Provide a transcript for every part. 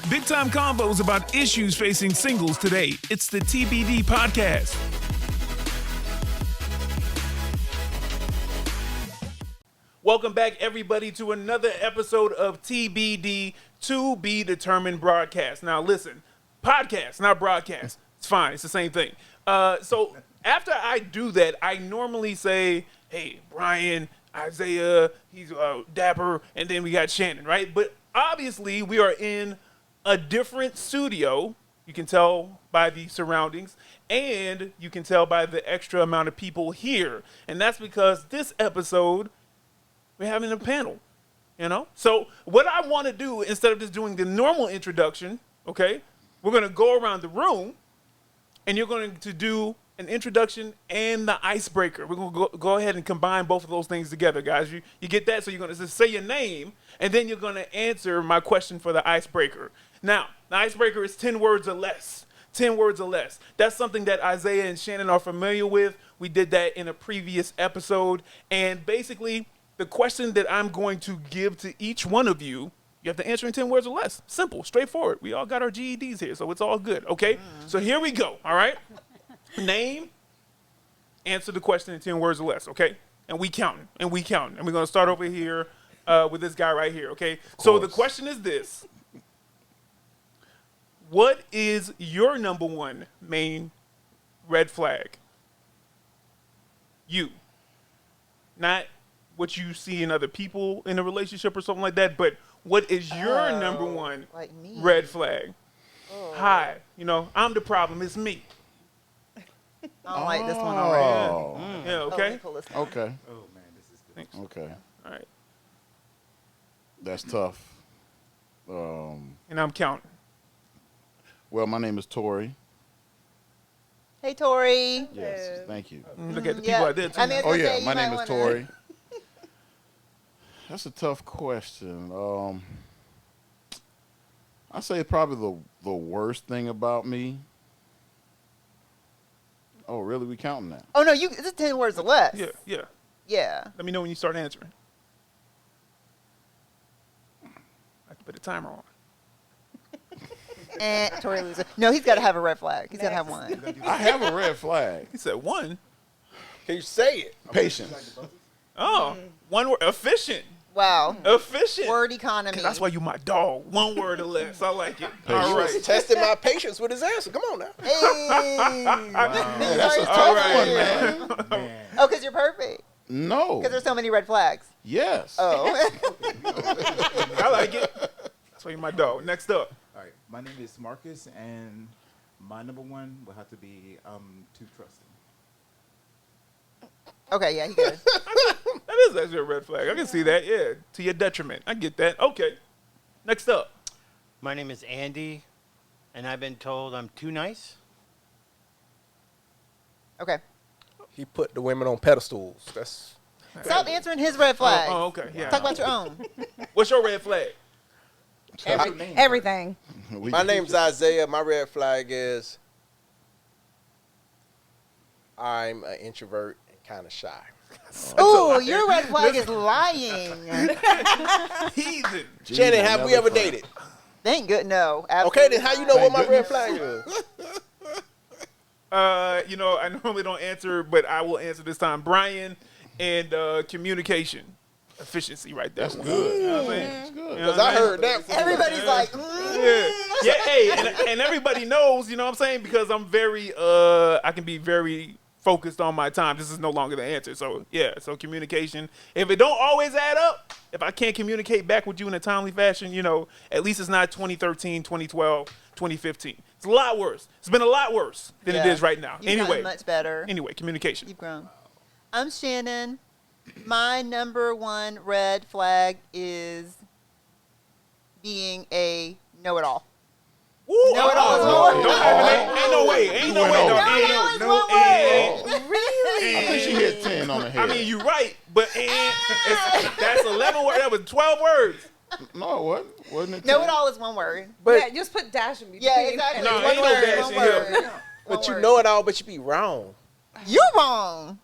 Big time combos about issues facing singles today. It's the TBD podcast. Welcome back, everybody, to another episode of TBD, To Be Determined broadcast. Now, listen, podcast, not broadcast. It's fine. It's the same thing. So after I do that, I normally say, hey, Brian, Isaiah, he's Dapper, and then we got Shannon, right? But obviously, we are in a different studio. You can tell by the surroundings, and you can tell by the extra amount of people here. And that's because this episode, we're having a panel, you know? So what I want to do, instead of just doing the normal introduction, okay, we're going to go around the room, and you're going to do an introduction and the icebreaker. We're going to go ahead and combine both of those things together, guys. You get that? So you're going to just say your name, and then you're going to answer my question for the icebreaker. Now, the icebreaker is 10 words or less. 10 words or less. That's something that Isaiah and Shannon are familiar with. We did that in a previous episode. And basically, the question that I'm going to give to each one of you, you have to answer in 10 words or less. Simple, straightforward. We all got our GEDs here, so it's all good, okay? So here we go, all right? Name, answer the question in 10 words or less, okay? And we counting, and we're going to start over here with this guy right here, okay? So the question is this. What is your number one main red flag? You. Not what you see in other people in a relationship or something like that, but what is your number one red flag? Hi, I'm the problem. It's me. I don't like this one already. Yeah, okay? Okay. Oh, man, this is good. Thanks. Okay. All right. That's tough. And I'm counting. Well, my name is Tori. Hey, Tori. Yes, thank you. Look at the people out there, too. I mean, Oh, say yeah, you my name might is wanna- Tori. That's a tough question. I say probably the worst thing about me. Oh, really? We counting that? Oh, no, it's 10 words or less. Yeah. Yeah. Let me know when you start answering. I can put a timer on. And Tori loser. No, he's got to have a red flag. He's got to have one. I have a red flag. He said one. Can you say it? Patience. Oh, one word. Efficient. Wow. Efficient. Word economy. That's why you my dog. One word or less. I like it. Patience. All right. Testing my patience with his answer. Come on now. Hey. That's a tough All right. one, man. Man. Oh, because you're perfect. No. Because there's so many red flags. Yes. Oh. I like it. That's why you my dog. Next up. All right, my name is Marcus, and my number one will have to be too trusting. Okay, yeah, he good. That is actually a red flag. I can see that. Yeah, to your detriment. I get that. Okay. Next up. My name is Andy, and I've been told I'm too nice. Okay. He put the women on pedestals. That's Stop answering his red flag. Oh, okay. Yeah. Talk about your own. What's your red flag? Everything. my name's Isaiah. My red flag is I'm an introvert and kind of shy. Ooh, your red flag is lying. Heathen. Shannon, have we ever dated? They ain't good. No. Okay, then how you know what my red goodness. flag is? I normally don't answer, but I will answer this time. Brian and communication. Efficiency right there. That's good. You know what I'm saying? That's good. Because I heard that. Everybody's like, Yeah, hey, and everybody knows, you know what I'm saying? Because I'm very, I can be very focused on my time. This is no longer the answer. So, yeah, so communication. If it don't always add up, if I can't communicate back with you in a timely fashion, at least it's not 2013, 2012, 2015. It's a lot worse. It's been a lot worse than it Yeah. is right now. You've gotten much better. Anyway, communication. You've grown. I'm Shannon. My number one red flag is being a know-it-all. Ooh, Know-it-all. Ain't no way. Ain't no way. Really? I think she hit 10 on the head. I mean, you're right, but that's 11 words. That was 12 words. No, it wasn't. Wasn't it 10? Know-it-all is one word. But Yeah, just put dash in between. Yeah, exactly. No, One ain't no word, dash one in here. word. but you word. know it all, but you be wrong. You're wrong.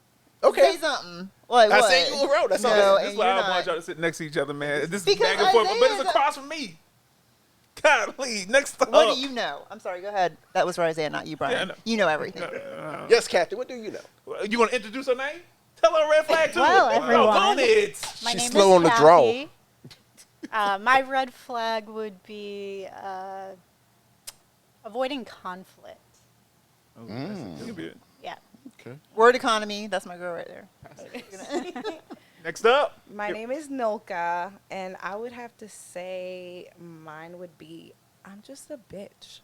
Okay. Say something. Like I what? said you were wrong. That's all. No, This is and why you're I want not. y'all to sit next to each other, man. This is Because back and forth, but it's Isaiah's across from me. Golly, next up. What do you know? I'm sorry, go ahead. That was Roseanne, not you, Brian. Yeah, I know. You know everything. Yes, Captain. What do you know? You want to introduce her name? Tell her a red flag too. Hello, Oh, everyone. go on it. My She's name slow is on the draw. Kathy. My red flag would be avoiding conflict. Yeah. Okay. Word economy. That's my girl right there. Next up. My name is Nilka, and I would have to say mine would be I'm just a bitch.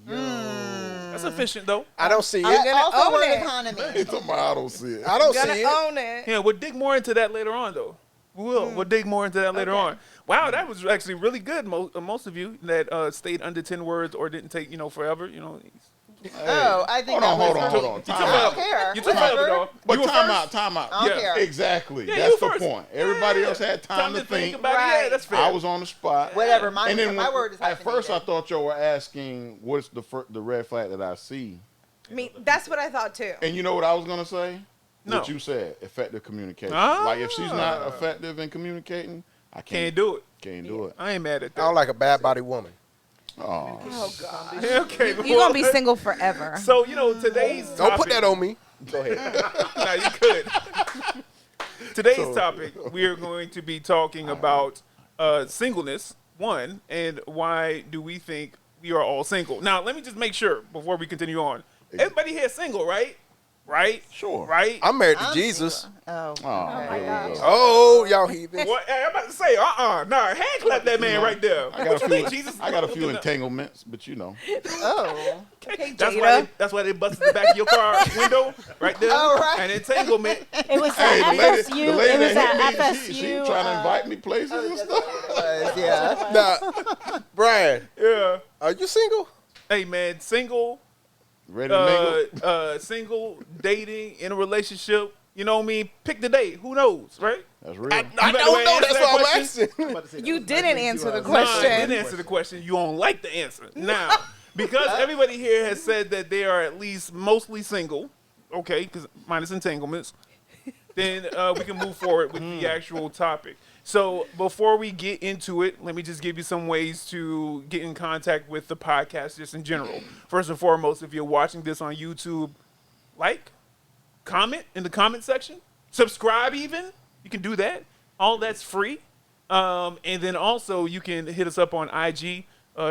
That's efficient though. I don't see I'm it. gonna Also own word it. economy. It's on my I don't see it. I don't Gonna see it. own it. Yeah, we'll dig more into that later on though. We will. We'll dig more into that later Okay. on. Wow, that was actually really good. Most of you that stayed under 10 words or didn't take forever. Oh, I think that was hold on. You Time took I out. don't care. You took Whatever. forever, dog. But You were time first. out, time out. I don't Yeah. care. Exactly. Yeah, That's you the first. point. Everybody else had time to think. about it. Yeah, Right. that's fair. I was on the spot. Whatever. My when- word is at first I hyphenated. thought y'all were asking what's the red flag that I see. Me, that's what I thought too. And you know what I was gonna say? No. What you said, effective communication. Ah. Like if she's not effective in communicating, I Can't do it. Can't do it. I ain't mad at I don't that. like a bad body woman. Oh, Oh God. Okay, You're gonna be single forever. So today's Don't topic, put that on me. Go ahead. No, you could. Today's topic, we are going to be talking about singleness, one, and why do we think we are all single. Now, let me just make sure before we continue on. Everybody here is single, right? Right? Sure. Right? I'm married to I'm Jesus. single. Oh. oh, my here we gosh. go. Oh, y'all heathens. What? Hey, I'm about to say, nah, hand clap that man right there. I got What a you few. think, Jesus? I got a few entanglements, but you know. Oh. Okay, That's why they busted the back of your car window right there. Oh, right. An entanglement. It was Hey, at the lady FSU. It was that at hit me, she FSU. trying to invite me places and stuff. Yeah. Now, Brian, Yeah. are you single? Hey man, single, Ready to mingle? single, dating, in a relationship. You know what I mean? Pick the date. Who knows, right? That's real. I You better don't know. answer That's that why I'm question. asking. You didn't answer the Nah, I question. didn't answer the question. You don't like the answer. Now, because everybody here has said that they are at least mostly single, okay, because minus entanglements, then we can move forward with the actual topic. So before we get into it, let me just give you some ways to get in contact with the podcast just in general. First and foremost, if you're watching this on YouTube, like, comment in the comment section, subscribe even. You can do that. All that's free. And then also you can hit us up on IG,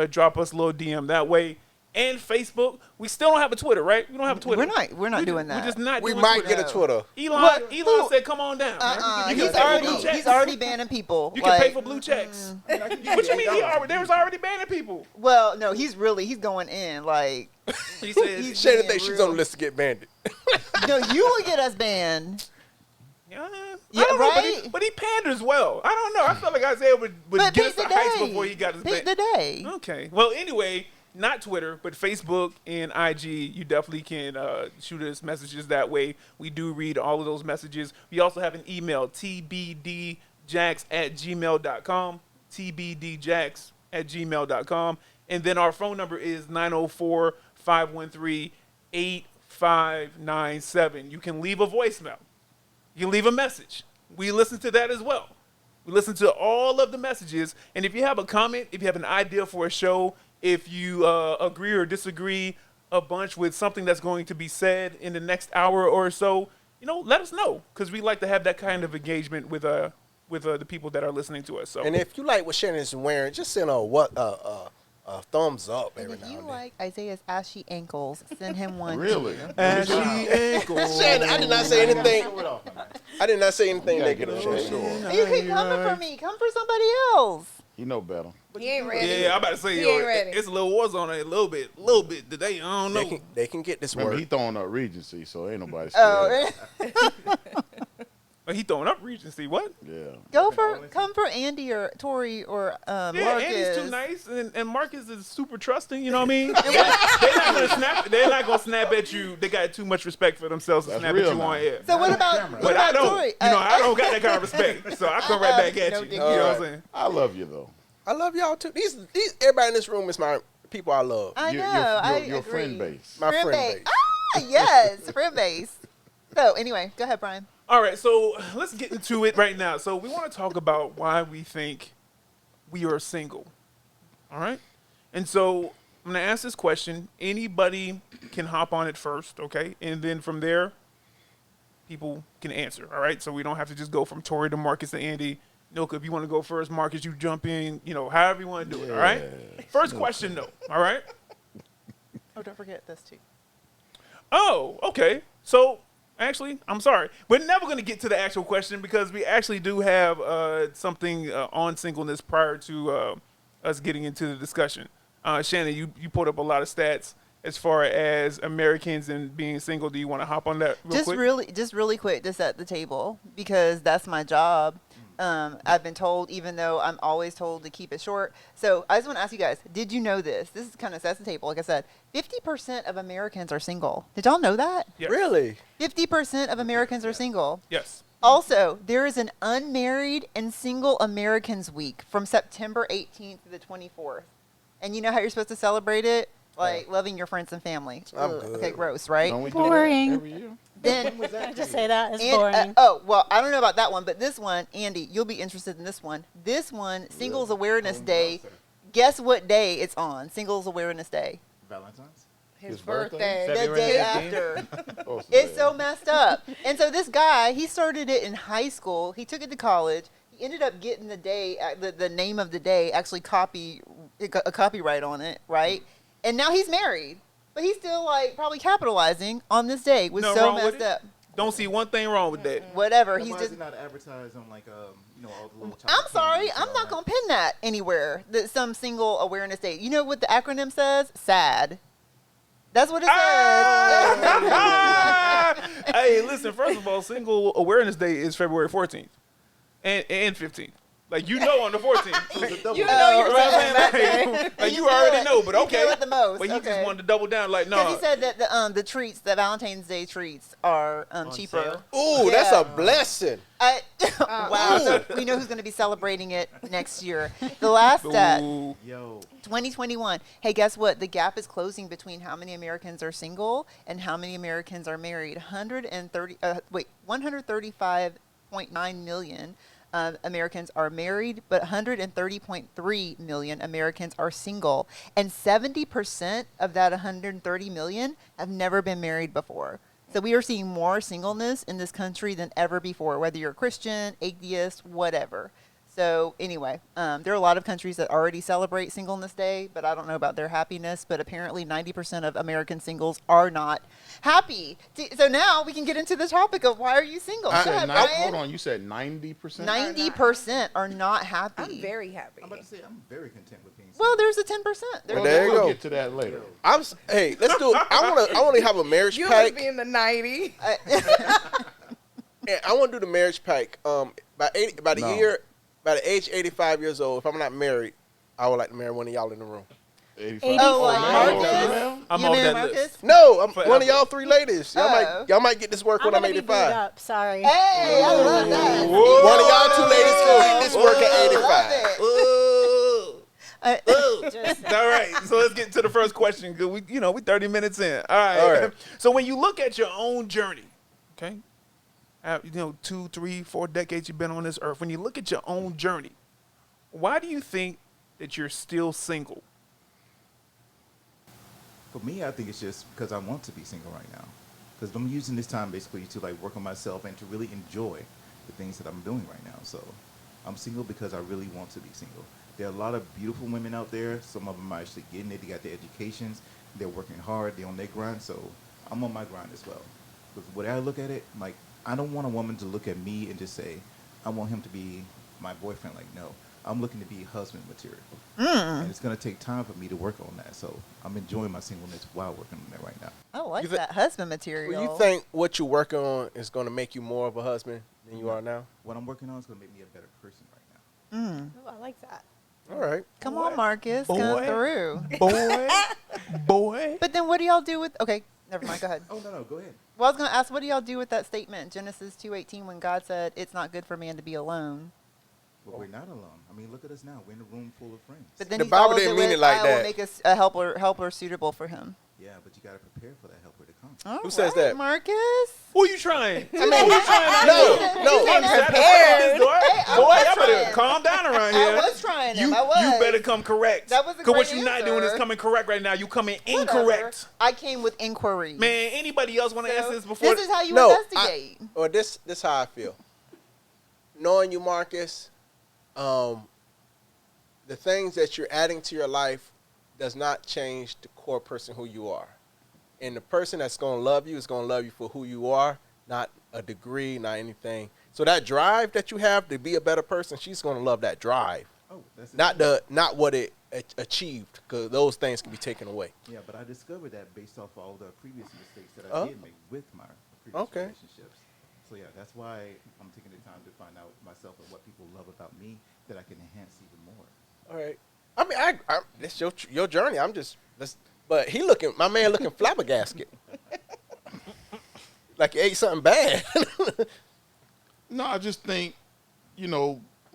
drop us a little DM that way. And Facebook. We still don't have a Twitter, right? We don't have a Twitter. We're not doing that. We're just not We doing might Twitter. get a Twitter. Elon said, come on down. man. You can He's pay for already blue checks. he's already banning people. You can like, pay for blue checks. What you mean? There was already banning people. Well, no, he's going in. Like, He said, He's- Shannon being thinks she's real. on the list to get banded. no, you will get us banned. yeah, Yeah, I don't know, right? but he panders well. I don't know. I feel like Isaiah would But get us pick to the heights day. before he got his Pick ban. the day. Okay. Well, anyway, not Twitter, but Facebook and IG. You definitely can shoot us messages that way. We do read all of those messages. We also have an email, tbdjax@gmail.com, tbdjax@gmail.com. And then our phone number is 904-513-8597. You can leave a voicemail. You can leave a message. We listen to that as well. We listen to all of the messages. And if you have a comment, if you have an idea for a show, if you agree or disagree a bunch with something that's going to be said in the next hour or so, let us know, because we like to have that kind of engagement with the people that are listening to us. So And if you like what Shannon's wearing, just send a thumbs up And every if now you and then. like Isaiah's ashy ankles, send him one. Really? Shannon, I did not say anything. I did not say anything negative, Shannon. Sure. You keep coming for me. Come for somebody else. You know better. He ain't ready. yeah, I'm about to say, He ain't ready. it's a little war zone a little bit today. I don't know. They can get this Remember, word. he throwing up Regency, so ain't nobody scared. Oh, He throwing up Regency. What? Yeah. come for Andy or Tori or Yeah, Marcus. Andy's too nice, and Marcus is super trusting. You know what I mean? they're not gonna snap. They're not gonna snap at you. They got too much respect for themselves to That's snap real at you now. on air. So what about But I don't. Tori? I don't got that kind of respect, so I come right back at no you. You dig. know what I'm saying? I love you, though. I love y'all too. These everybody in this room is my people I love. I know. Your agree. friend base. My friend base. base. Ah, yes, friend base. So anyway, go ahead, Brian. All right, so let's get into it right now. So we want to talk about why we think we are single. All right. And so I'm gonna ask this question. Anybody can hop on it first, okay? And then from there, people can answer. All right. So we don't have to just go from Tori to Marcus to Andy. Noka, if you want to go first, Marcus, you jump in. You know, however you want to do it. All right. First question, though. All right. Oh, don't forget this too. Oh, okay. So, actually, I'm sorry. We're never going to get to the actual question because we actually do have something on singleness prior to us getting into the discussion. Shannon, you put up a lot of stats as far as Americans and being single. Do you want to hop on that real quick? Just really quick to set the table because that's my job. I've been told, even though I'm always told to keep it short. So I just want to ask you guys, did you know this? This is kind of sets the table. Like I said, 50% of Americans are single. Did y'all know that? Yes. Really? 50% of Americans are single. Yes. Also, there is an unmarried and single Americans week from September 18th to the 24th. And you know how you're supposed to celebrate it? Like loving your friends and family. I'm Ugh, good. okay, gross, right? Don't we do Boring. that every year? Then I just say that it's And, boring. oh, well, I don't know about that one, but this one, Andy, you'll be interested in this one. This one, Singles Awareness Day. Guess what day it's on? Singles Awareness Day. Valentine's. His birthday? birthday. The day after. Oh, It's so messed up. And so this guy, he started it in high school. He took it to college. He ended up getting the day, the name of the day, actually a copyright on it, right? And now he's married. But he's still like probably capitalizing on this day. It was Nothing so wrong with messed it. up. Don't see one thing wrong with that. Whatever. Why He's is just it not advertised on like all the little. I'm chocolate sorry, candies and I'm all not that? gonna pin that anywhere. That some single awareness day. You know what the acronym says? SAD. That's what it says. Hey, listen. First of all, Single Awareness Day is February 14th and 15th. Like you know, on the 14th. You You know know you're what I'm saying that saying? day. Like You you already feel it. know, but You okay. feel it the most. But he just Okay. wanted to double down. Like Because no. he said that the treats, the Valentine's Day treats, are cheaper. sale? Ooh, that's Yeah. a blessing. Wow. So we know who's going to be celebrating it next year. The last stat, Ooh. Yo, 2021. Hey, guess what? The gap is closing between how many Americans are single and how many Americans are married. 135.9 million Americans are married, but 130.3 million Americans are single. And 70% of that 130 million have never been married before. So we are seeing more singleness in this country than ever before, whether you're a Christian, atheist, whatever. So anyway, there are a lot of countries that already celebrate Singleness Day, but I don't know about their happiness. But apparently 90% of American singles are not happy. So now we can get into the topic of why are you single? Go ahead, Hold Brian. on, you said 90%? 90% are not happy. I'm very happy. I'm about to say I'm very content with being. Well, there's a 10%. Well, There you we'll go. get to that later. Hey, let's do it. I wanna have a marriage You pack. would be in the 90. Yeah, I want to do the marriage pack. By the No. year, by the age 85 years old, if I'm not married, I would like to marry one of y'all in the room. 85. Oh, like man. Marcus? Man. I'm You on married that Marcus? list. No, I'm Forever. one of y'all three ladies. Y'all Oh. might get this work I'm when I'm gonna be beat 85. up. Sorry. Hey, I love that. Whoa. One of y'all two ladies can get this work at I 85. love it. Ooh. Just All right, so let's get to the first question. Cause we 30 minutes in. All right. All right. So when you look at your own journey, okay, 2, 3, 4 decades you've been on this earth. When you look at your own journey, why do you think that you're still single? For me, I think it's just because I want to be single right now. Because I'm using this time basically to like work on myself and to really enjoy the things that I'm doing right now. So I'm single because I really want to be single. There are a lot of beautiful women out there. Some of them are actually getting it. They got their educations. They're working hard. They're on their grind. So I'm on my grind as well. Because the way I look at it, like, I don't want a woman to look at me and just say, I want him to be my boyfriend. Like, no. I'm looking to be husband material. And it's going to take time for me to work on that. So I'm enjoying my singleness while working on that right now. I like You thi- that husband material. Well, you think what you're working on is going to make you more of a husband than you are now? What I'm working on is going to make me a better person right now. Ooh, I like that. All right. Come on, Marcus. Come Boy. through. Boy. But then what do y'all do with... Okay, never mind. Go ahead. Oh, no, go ahead. Well, I was going to ask, what do y'all do with that statement, Genesis 2:18, when God said, it's not good for man to be alone? But we're not alone. I mean, look at us now. We're in a room full of friends. But then The he Bible follows didn't it mean with, it like I will that. make us a helper suitable for him. Yeah, but you got to prepare for that helper to come. Who says that? Marcus? Who you trying? I mean, no. Boy, y'all better calm down around here. I was trying him. You I was. better come correct. That was a Because what great you're not answer. doing is coming correct right now. You coming Whatever. incorrect. I came with inquiries. Man, anybody else want to answer this before? This is how you No, investigate. This how I feel. Knowing you, Marcus, the things that you're adding to your life does not change the core person who you are. And the person that's going to love you is going to love you for who you are, not a degree, not anything. So that drive that you have to be a better person, she's going to love that drive, Oh, that's not what it achieved, because those things can be taken away. Yeah, but I discovered that based off all the previous mistakes that Oh. I did make with my previous Okay. relationships. So yeah, that's why I'm taking the time to find out myself and what people love about me that I can enhance even more. All right. I mean, it's your journey. But my man looking flabbergasted. Like he ate something bad. No, I just think,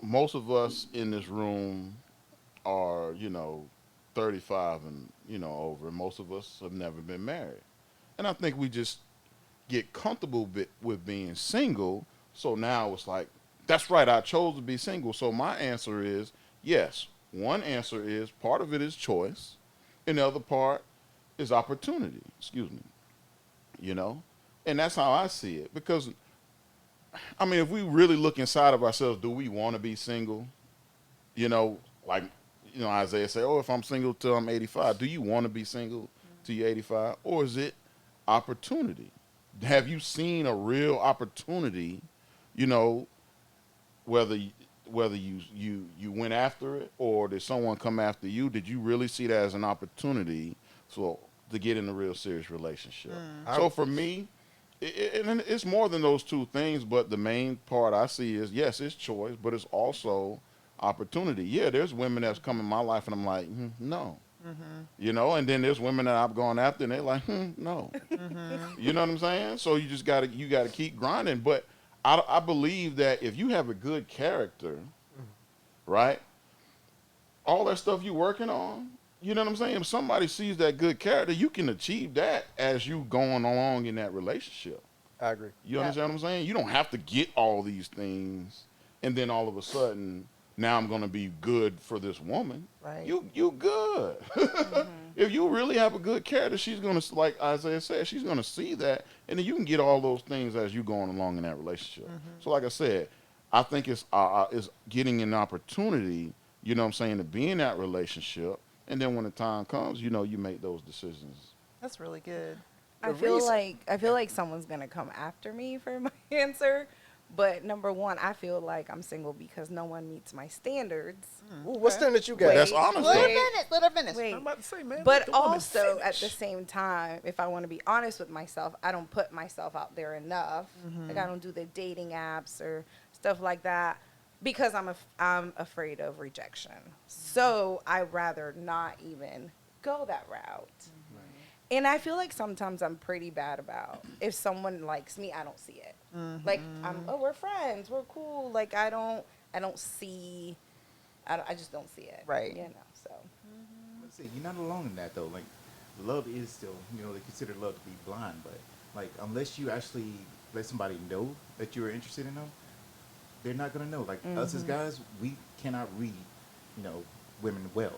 most of us in this room are, 35 and, over. And most of us have never been married. And I think we just get comfortable with being single. So now it's like, that's right, I chose to be single. So my answer is yes. One answer is part of it is choice. And the other part is opportunity. Excuse me. And that's how I see it. Because, I mean, if we really look inside of ourselves, do we want to be single? Isaiah say, if I'm single till I'm 85, do you want to be single till you're 85? Or is it opportunity? Have you seen a real opportunity, whether you went after it or did someone come after you? Did you really see that as an opportunity to get in a real serious relationship? So for me, it's more than those two things, but the main part I see is, yes, it's choice, but it's also opportunity. Yeah, there's women that's come in my life and I'm like, no. And then there's women that I've gone after and they're like, no. You know what I'm saying? So you just gotta keep grinding. But I believe that if you have a good character, right, all that stuff you're working on, you know what I'm saying? If somebody sees that good character, you can achieve that as you going along in that relationship. I agree. You understand what I'm saying? You don't have to get all these things and then all of a sudden, now I'm going to be good for this woman. Right. You good. If you really have a good character, she's going to, like Isaiah said, she's going to see that, and then you can get all those things as you going along in that relationship. So like I said, I think it's getting an opportunity, you know what I'm saying, to be in that relationship, and then when the time comes, you make those decisions. That's really good. I feel like someone's gonna come after me for my answer, but number one, I feel like I'm single because no one meets my standards. Ooh, what standard you got? Wait. That's honest. Let though. her finish. Wait. I'm about to say, man. But let the woman also at finish. the same time, if I want to be honest with myself, I don't put myself out there enough. Like I don't do the dating apps or stuff like that because I'm afraid of rejection. So I'd rather not even go that route. And I feel like sometimes I'm pretty bad about if someone likes me, I don't see it. Like we're friends, we're cool. Like I just don't see it. Right. So. Let's see, you're not alone in that though. Like, love is still, they consider love to be blind, but like unless you actually let somebody know that you're interested in them, they're not gonna know. Like us as guys, we cannot read, women well.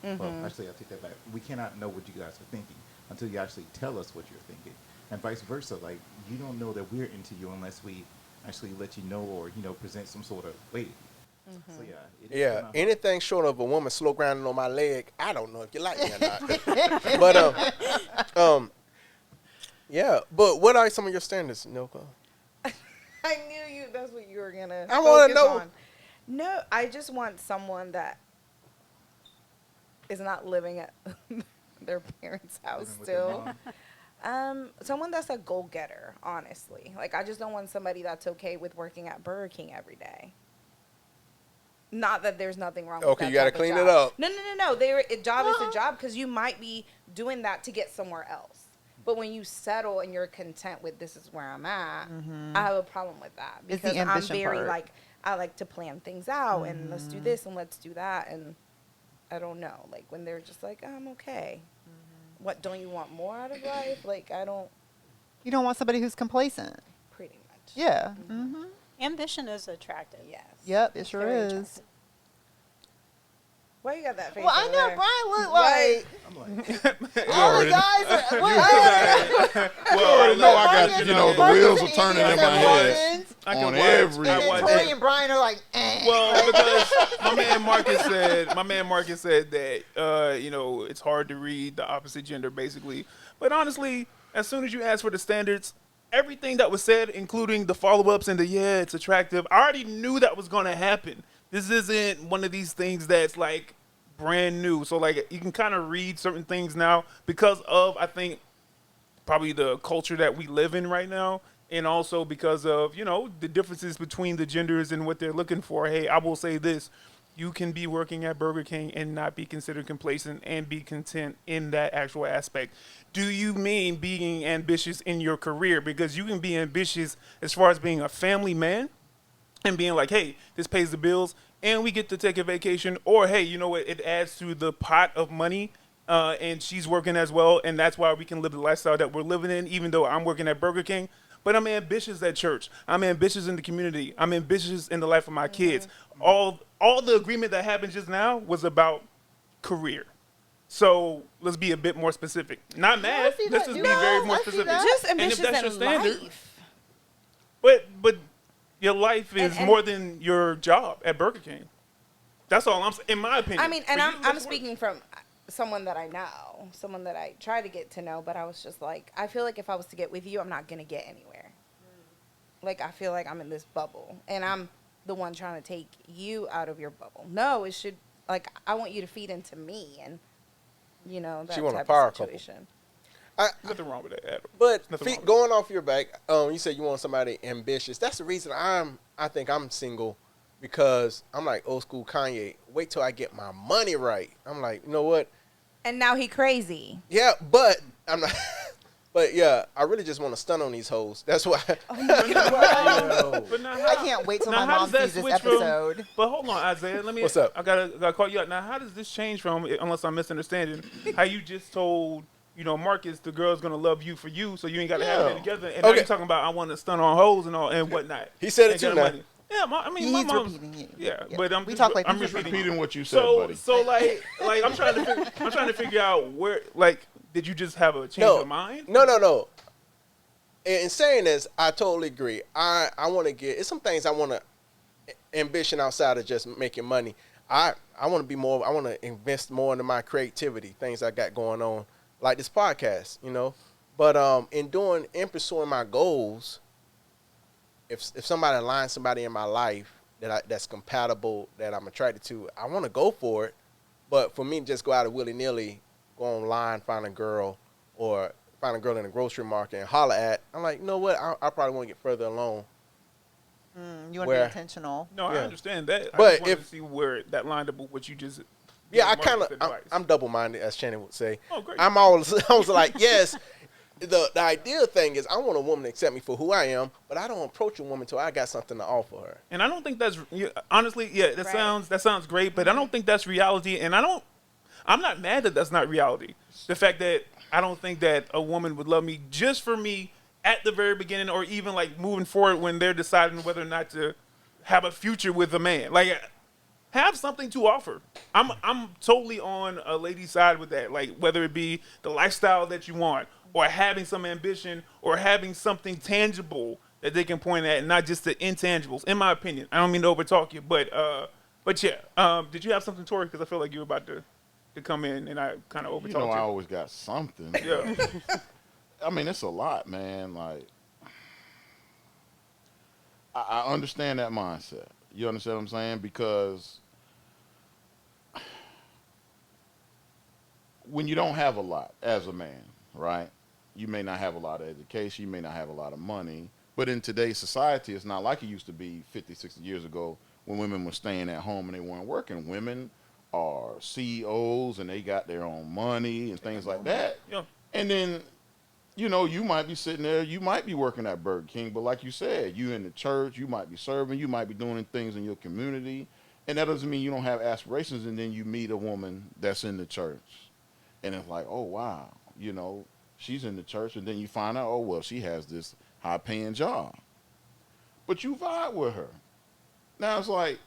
Well, actually, I'll take that back. We cannot know what you guys are thinking until you actually tell us what you're thinking, and vice versa. Like you don't know that we're into you unless we actually let you know or present some sort of way. So yeah. It is Yeah, kinda- anything short of a woman slow grinding on my leg, I don't know if you like me or not. But yeah. But what are some of your standards, Nilka? I knew that's what you were gonna. I wanna focus know. on. No, I just want someone that is not living at their parents' house Living with their still. mom. Someone that's a goal getter. Honestly, like I just don't want somebody that's okay with working at Burger King every day. Not that there's nothing wrong with Okay, that you gotta type of clean job. it up. No. A job is a job because you might be doing that to get somewhere else. But when you settle and you're content with this is where I'm at, I have a problem with that It's the because I'm ambition very part. like I like to plan things out and let's do this and let's do that and I don't know, like when they're just like I'm okay. What don't you want more out of life? Like I don't. You don't want somebody who's complacent. Pretty much. Yeah. Ambition is attractive. Yes. Yep, it sure Very is. attractive. Why you got that face? Well, I over know there? Brian look like I'm like, all the guys are. Well, no, I got the Marcus wheels are and turning Ian in my are head ones, I can on watch- every. I And then watch Tori it. and Brian are like, Well, because my man Marcus said that it's hard to read the opposite gender basically. But honestly, as soon as you ask for the standards, everything that was said, including the follow-ups and the it's attractive, I already knew that was gonna happen. This isn't one of these things that's like brand new. So like you can kind of read certain things now because of, I think, probably the culture that we live in right now, and also because of the differences between the genders and what they're looking for. Hey, I will say this: you can be working at Burger King and not be considered complacent and be content in that actual aspect. Do you mean being ambitious in your career? Because you can be ambitious as far as being a family man and being like, hey, this pays the bills and we get to take a vacation, or hey, you know what, it adds to the pot of money, and she's working as well, and that's why we can live the lifestyle that we're living in, even though I'm working at Burger King. But I'm ambitious at church. I'm ambitious in the community. I'm ambitious in the life of my kids. All the agreement that happened just now was about career. So let's be a bit more specific. Not mad. see Let's that. just No, be very I more see specific. that. Just And if ambitious that's your in standard, life. but your life is And- more than your job at Burger King. That's all I'm saying, in my opinion. I mean, and For I'm you, what's speaking from someone that I know, someone that I try to get to know, but I was just like, I feel like if I was to get with you, I'm not gonna get anywhere. Like I feel like I'm in this bubble, and I'm the one trying to take you out of your bubble. No, it should, like, I want you to feed into me, and that She want a type power of couple. situation. There's nothing wrong with that, Adam. But Nothing wrong with going off your back, you said you want somebody ambitious. That's the reason I think I'm single, because I'm like old school Kanye. Wait till I get my money right. I'm like, you know what? And now he crazy. Yeah, but I'm not. But yeah, I really just want to stun on these hoes. That's why. But now I can't wait till now my how mom does that sees this switch from- episode. But hold on, Isaiah. Let me. What's up? I gotta call you out. Now, how does this change from, unless I'm misunderstanding, how you just told Marcus the girl's gonna love you for you, so you ain't gotta have it Yeah. together, and now Okay. you're talking about I want to stun on hoes and all and whatnot. He said it And too get now. money. Yeah, I mean, my He's mom's repeating you. Yeah, Yeah. but We talk like I'm he's just repeating. Repeating what you said, So buddy. like I'm trying to figure out where, like, did you just have a change No. of mind? No. In saying this, I totally agree. I want to get. It's some things I want to ambition outside of just making money. I want to be more. I want to invest more into my creativity, things I got going on, like this podcast. But in pursuing my goals, if somebody aligns somebody in my life that's compatible, that I'm attracted to, I want to go for it. But for me to just go out of willy-nilly, go online, find a girl, or find a girl in a grocery market and holler at, I'm like, you know what? I probably want to get further along. You want to be Where- intentional. No, I Yeah. understand that. But I just wanted if- to see where that lined up with what you just. Yeah, I gave kind Marcus of, advice. I'm double-minded, as Shannon would say. Oh, great. I was like, yes. The ideal thing is I want a woman to accept me for who I am, but I don't approach a woman until I got something to offer her. And I don't think that's honestly, that Right. sounds great, but I don't think that's reality. And I'm not mad that that's not reality. The fact that I don't think that a woman would love me just for me at the very beginning, or even like moving forward when they're deciding whether or not to have a future with a man. Like, have something to offer. I'm totally on a lady's side with that. Like, whether it be the lifestyle that you want, or having some ambition, or having something tangible that they can point at, and not just the intangibles. In my opinion, I don't mean to overtalk you, but yeah. Did you have something, Tori? Because I feel like you were about to come in, and I kind of overtalked You know, you. I always got something. Yeah. I mean, it's a lot, man. Like, I understand that mindset. You understand what I'm saying? Because when you don't have a lot as a man, right? You may not have a lot of education. You may not have a lot of money. But in today's society, it's not like it used to be 50, 60 years ago when women were staying at home and they weren't working. Women are CEOs and they got their own money and things like that. Yeah. And then, you know, you might be sitting there, you might be working at Burger King, but like you said, you in the church, you might be serving, you might be doing things in your community, and that doesn't mean you don't have aspirations, and then you meet a woman that's in the church, and it's like, oh, wow, you know, she's in the church, and then you find out, oh, well, she has this high-paying job. But you vibe with her. Now it's like,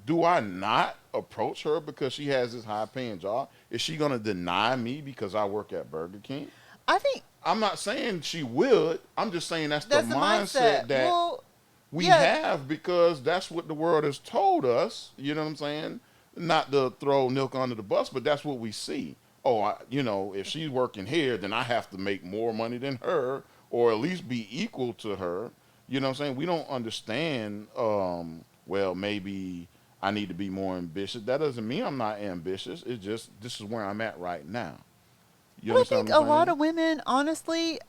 do I not approach her because she has this high-paying job? Is she going to deny me because I work at Burger King? I think I'm not saying she would. I'm just saying that's the the mindset that well, we yeah. have because that's what the world has told us. You know what I'm saying? Not to throw Nilka under the bus, but that's what we see. Oh, if she's working here, then I have to make more money than her or at least be equal to her. You know what I'm saying? We don't understand, well, maybe I need to be more ambitious. That doesn't mean I'm not ambitious. It's just this is where I'm at right now. You I understand think what a I'm lot saying? of women, honestly,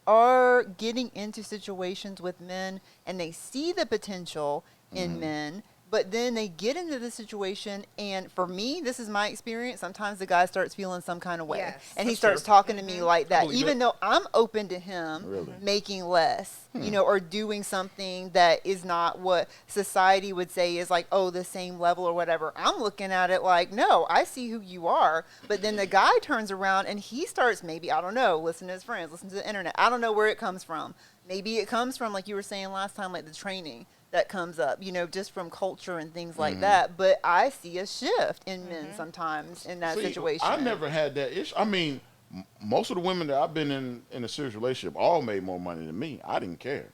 are getting into situations with men, and they see the potential in men, but then they get into the situation, and for me, this is my experience. Sometimes the guy starts feeling some kind of way, Yes. and he That's starts true. talking to me like that, believe even it. though I'm open to him Really? making less, or doing something that is not what society would say is like, oh, the same level or whatever. I'm looking at it like, no, I see who you are. But then the guy turns around and he starts, maybe, I don't know, listen to his friends, listen to the internet. I don't know where it comes from. Maybe it comes from, like you were saying last time, like the training that comes up, just from culture and things like that. But I see a shift in men sometimes in that See, situation. I never had that issue. I mean, most of the women that I've been in a serious relationship all made more money than me. I didn't care.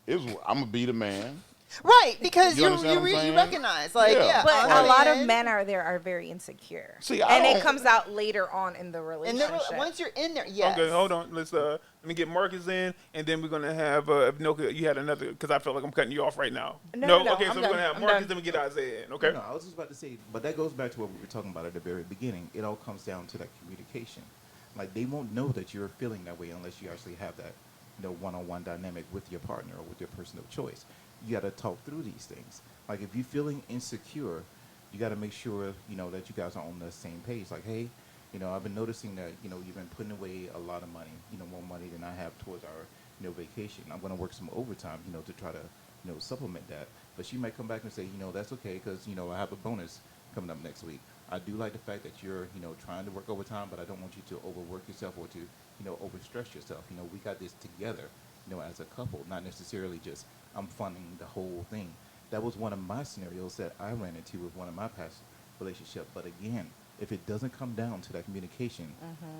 I'm gonna be the man. Right, because You you understand what I'm saying? recognize, like, Yeah. yeah, But I'm a lot of in. men are very insecure. See, I and it don't- comes out later on in the And relationship. then once you're in there, yes. Okay, hold on. Let me get Marcus in, and then we're gonna have Noka. You had another because I felt like I'm cutting you off right now. No, Okay, I'm so we're done. gonna have I'm Marcus, done. then we get Isaiah in. Okay. No, I was just about to say, but that goes back to what we were talking about at the very beginning. It all comes down to that communication. Like, they won't know that you're feeling that way unless you actually have that, one-on-one dynamic with your partner or with your person of choice. You got to talk through these things. Like, if you're feeling insecure, you got to make sure, that you guys are on the same page. Like, hey, I've been noticing that, you've been putting away a lot of money, more money than I have towards our, vacation. I'm going to work some overtime, to try to, supplement that. But she might come back and say, that's okay because, I have a bonus coming up next week. I do like the fact that you're, trying to work overtime, but I don't want you to overwork yourself or to, overstress yourself. We got this together, as a couple, not necessarily just I'm funding the whole thing. That was one of my scenarios that I ran into with one of my past relationships. But again, if it doesn't come down to that communication,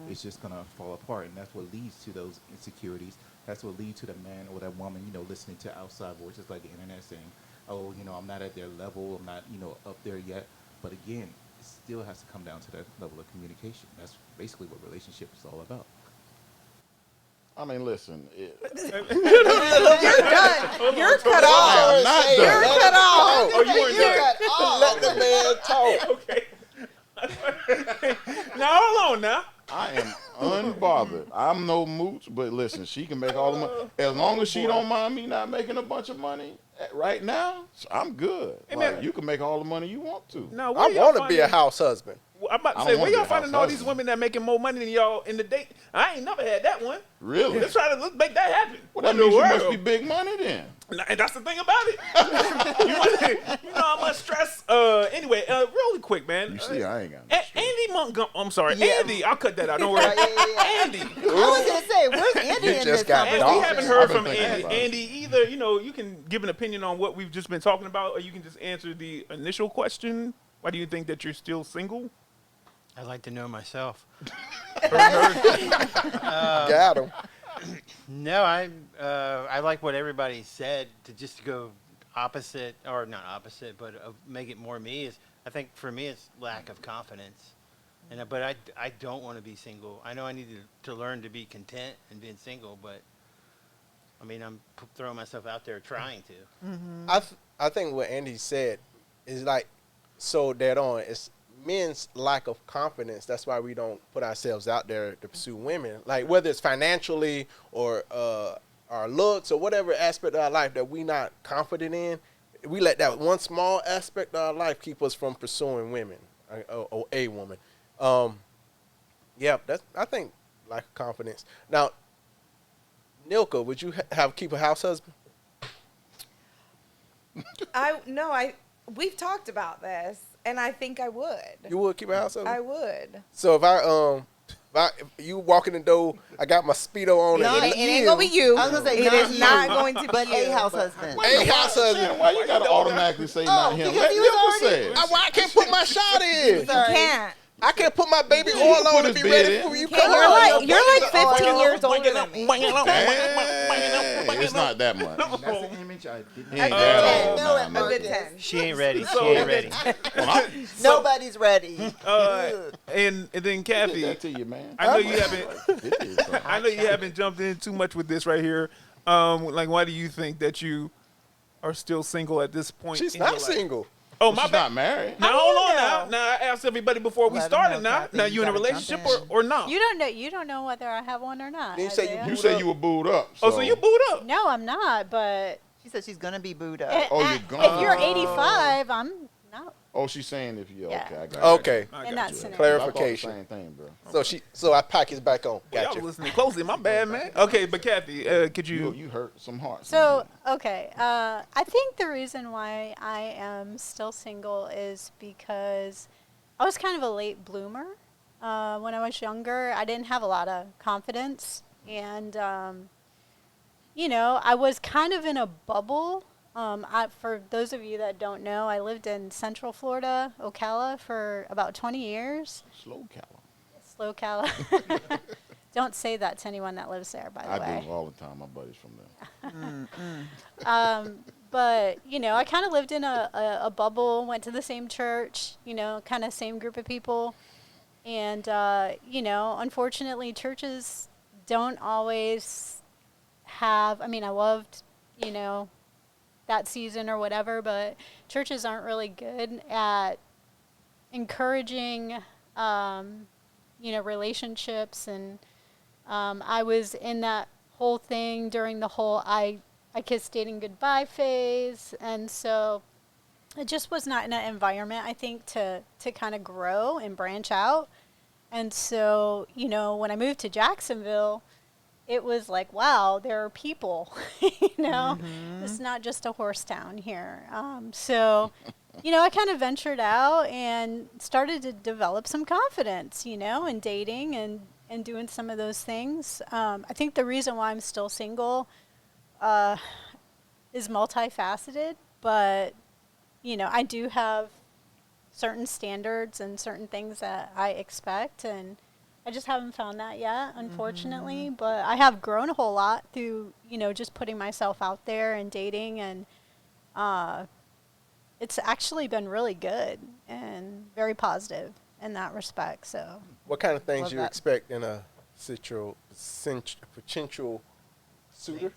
it's just going to fall apart. And that's what leads to those insecurities. That's what leads to the man or that woman, listening to outside voices like the internet saying, oh, I'm not at their level. I'm not, up there yet. But again, it still has to come down to that level of communication. That's basically what relationship is all about. I mean, listen. You're done. You're cut off. I'm not done. You're cut off. Oh, you weren't done. Let the man talk. Okay. Now hold on now. I am unbothered. I'm no mooch, but listen, she can make all the money. As long as she don't mind me not making a bunch of money right now, I'm good. Hey, Like, man. you can make all the money you want to. Now, I want to be a house husband. I'm about to I say, don't where wanna y'all be a finding house all these husband. women that making more money than y'all in the date? I ain't never had that one. Really? Let's try to make that happen. Well, that What in means the you must world? be big money then. And that's the thing about it. you know how much stress. Anyway, really quick, man. You see, I ain't got no stress. Andy Montgomery. I'm sorry, Yeah. Andy. I'll cut that out. Don't worry. Yeah. Andy. I was gonna say, where's Andy You in just this got And conversation? we haven't heard I've been from thinking Andy. about it. Andy, either you can give an opinion on what we've just been talking about, or you can just answer the initial question. Why do you think that you're still single? I'd like to know myself. Got him. No, I like what everybody said to just go opposite, or not opposite, but make it more me. I think for me it's lack of confidence, but I don't want to be single. I know I need to learn to be content and being single, but I mean I'm throwing myself out there trying to. I think what Andy said is like so dead on. It's men's lack of confidence. That's why we don't put ourselves out there to pursue women. Like whether it's financially or our looks or whatever aspect of our life that we not confident in, we let that one small aspect of our life keep us from pursuing women or a woman. Yeah, that's I think lack of confidence. Now, Nilka, would you keep a house husband? We've talked about this, and I think I would. You would keep a house husband? I would. So if I If you walk in the door, I got my Speedo on. No, and it ain't gonna be you. I was gonna say It is not going to be but you. a house husband. A house husband. Why you gotta automatically say not him? because Let he him was say it. Why I can't put my shot in? You can't. I can't put my baby You oil can on put to his be bed ready in. for you. You're Come on. like, you're like 15 years older than me. Dang, it's not that much. That's the image I didn't He ain't A that old. good 10. Nah, A nah. good 10. She ain't ready. She So- ain't ready. Nobody's ready. And then Kathy, Did that to you, man. I know you haven't. Did you, son? I know you haven't jumped in too much with this right here. Like, why do you think that you are still single at this point? She's in your not life? single. Oh, my She's bad. not married. Now hold on. Now I asked everybody before we Let 'em started. know, Now, Kathy. now You you in a gotta relationship jump in. or not? You don't know. You don't know whether I have one or not. Didn't you say Isaiah. You say you were booed up. Oh, so you booed up? No, I'm not. But She said she's gonna be booed up. Oh, you're if gone. you're 85, I'm not Oh, she's saying if you Yeah. okay, I got Okay. I in got that you. scenario. Clarification. I thought the same thing, bro. So I package back on. Y'all Gotcha. was listening closely. My bad, man. Okay, but Kathy, could You hurt some hearts. So, okay. I think the reason why I am still single is because I was kind of a late bloomer. When I was younger, I didn't have a lot of confidence. And, I was kind of in a bubble. For those of you that don't know, I lived in Central Florida, Ocala, for about 20 years. Slow Callum. Slow Ocala. Don't say that to anyone that lives there, by the way. I do all the time. My buddies from there. But, I kind of lived in a bubble, went to the same church, kind of same group of people. And, unfortunately, churches don't always have, I loved, that season or whatever, but churches aren't really good at encouraging, relationships. And I was in that whole thing during the whole I kissed dating goodbye phase. And so it just was not in an environment, I think, to kind of grow and branch out. And so, when I moved to Jacksonville, it was like, wow, there are people, It's not just a horse town here. So, I kind of ventured out and started to develop some confidence, in dating and doing some of those things. I think the reason why I'm still single is multifaceted, but, I do have certain standards and certain things that I expect, and I just haven't found that yet, unfortunately. But I have grown a whole lot through, just putting myself out there and dating, and it's actually been really good and very positive in that respect. So, What kind of things Love you that. expect in a potential suitor?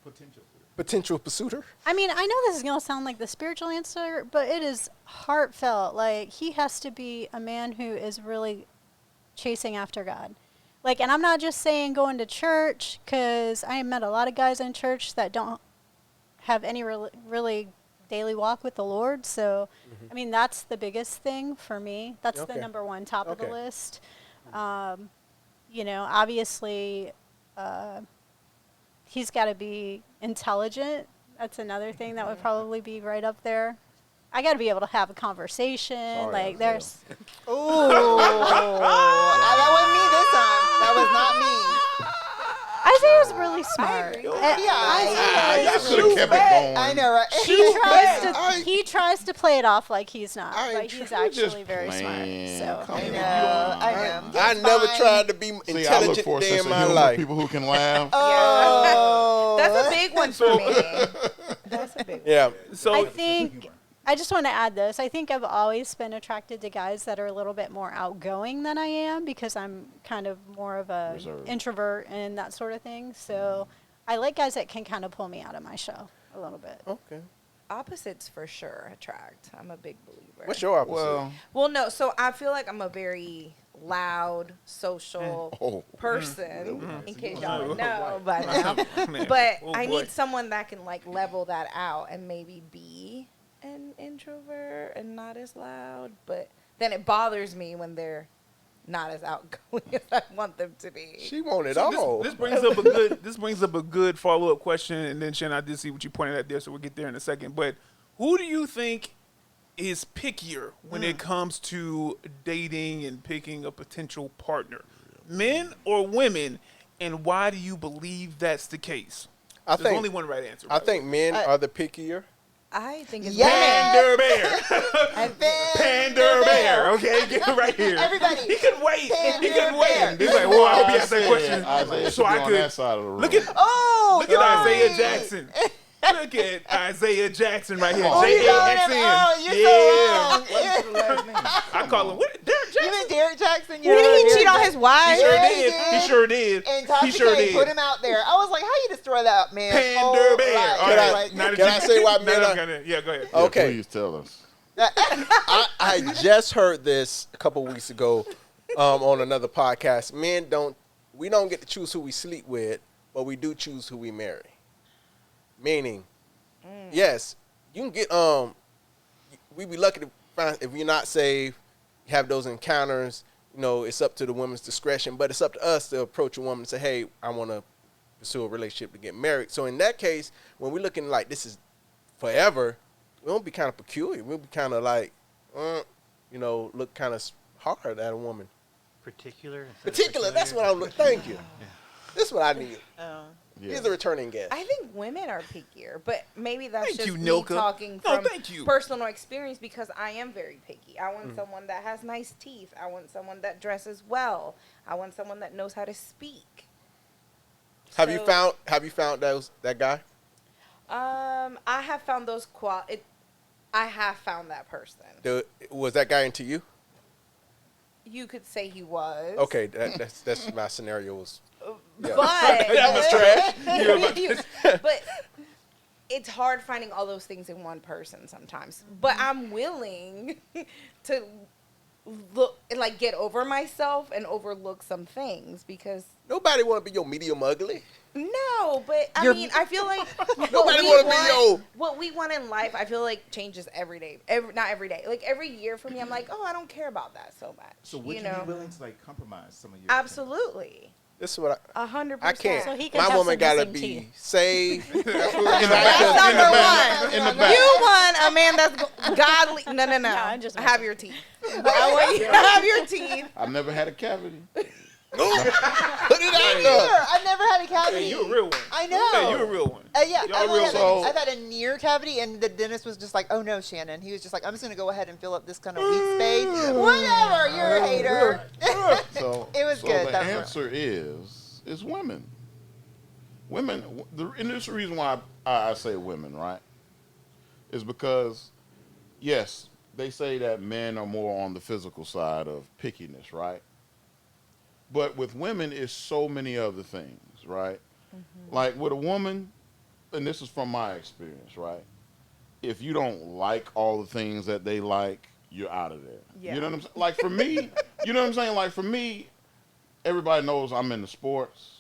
Potential. Potential suitor? I know this is going to sound like the spiritual answer, but it is heartfelt. Like, he has to be a man who is really chasing after God. Like, and I'm not just saying going to church, because I met a lot of guys in church that don't have any really daily walk with the Lord. So, that's the biggest thing for me. That's the Okay. number one top of the Okay. list. Obviously, he's got to be intelligent. That's another thing that would probably be right up there. I got to be able to have a conversation. Sorry, Like, Isaiah. there's... Ooh, that wasn't me this time. That was not me. Isaiah's really smart. agree. Y'all Isaiah could have kept it going. I know, right? he tries to play it off like he's not, I but ain't he's You're just actually very playing. smart. So Come I on. know. I know. I It's never fine. tried to be See, I look intelligent for a day sense in of my humor, life. people who can laugh. Oh, That's a big one for me. That's a big one. Yeah. So I think I just want to add this. I think I've always been attracted to guys that are a little bit more outgoing than I am, because I'm kind of more of a Reserved. introvert and that sort of thing. So I like guys that can kind of pull me out of my shell a little bit. Okay. Opposites for sure attract. I'm a big believer. What's your opposite? Well, Well, no. So I feel like I'm a very social oh. person. In case y'all Mm. didn't know by now. Man. But Oh, I boy. need someone that can like level that out and maybe be an introvert and not as loud. But then it bothers me when they're not as outgoing as I want them to be. She want it So all. this brings up a good follow up question, and then Shannon, I did see what you pointed at there, so we'll get there in a second. But who do you think is pickier when it comes to dating and picking a potential partner? Men or women? And why do you believe that's the case? There's only one right answer. I think men are the pickier. I think it's Pander Bear. Pander Pander Bear. Okay, get it right here. Everybody. He couldn't wait. Pander He couldn't Bear. wait. He's like, well, I hope he asked that Isaiah question should so be I on could that side of the room. look at Oh, Isaiah great. Jackson. Look at Isaiah Jackson right here. Oh, you got him. J-A-X-N. Oh, you're Yeah. so wrong. I call him, what? Derek You Jackson? mean Derek Jackson? Did he cheat on his wife? He sure Yeah, did. he He did. sure did. And He Tasha sure K did. put him out there. I was like, how you destroy that man? Pander Bear. Life. All Can I- right. Now that can you- I say why now men that I'm are- gonna- Yeah, go ahead. Yeah, Okay. Please tell us. I just heard this a couple weeks ago on another podcast. We don't get to choose who we sleep with, but we do choose who we marry. Meaning, yes, you can get we be lucky to find if you're not saved, you have those encounters. You know, it's up to the woman's discretion, but it's up to us to approach a woman and say, "Hey, I want to pursue a relationship to get married." So in that case, when we're looking like this is forever, we'll be kind of peculiar. We'll be kind of like, look kind of hard at a woman. Particular. Particular. That's what I'm looking. Thank you. This is what I need. Oh. Yeah. He's a returning guest. I think women are pickier, but maybe that's Thank just you, me Nilka. talking No, from thank you. personal experience because I am very picky. I want someone that has nice teeth. I want someone that dresses well. I want someone that knows how to speak. Have you So- found that guy? I have found those I have found that person. Was that guy into you? You could say he was. Okay, that's my scenario was. Yeah. But but it's hard finding all those things in one person sometimes. But I'm willing to look like get over myself and overlook some things because Nobody want to be your medium ugly. no, but I You're- mean, I feel like Nobody wanna be yo. what we want in life. I feel like changes every day. Not every day. Like every year for me, I'm like, oh, I don't care about that so much. So would you, know? be willing to like compromise some of your? Absolutely, This is what 100%. I can't. So he can My have woman some gotta missing be teeth. saved. That's number one. In the back. You want a man that's godly. No. I'm just have your teeth. I want you to have your teeth. I've never had a cavity. Put it out Sure, there. I've never had a cavity. Hey, you a real one. I know. Hey, you a real one. Yeah, Y'all real so- I've had a near cavity, and the dentist was just like, "Oh no, Shannon." He was just like, "I'm just gonna go ahead and fill up this kind of weak space." Whatever, you're a hater. So It was so good, The that part. answer is women. Women, and this is the reason why I say women, right? Is because, yes, they say that men are more on the physical side of pickiness, right? But with women, it's so many other things, right? Like with a woman, and this is from my experience, right? If you don't like all the things that they like, you're out of there. Yeah. You know what I'm saying? Like for me, you know what I'm saying? Like for me, everybody knows I'm into sports.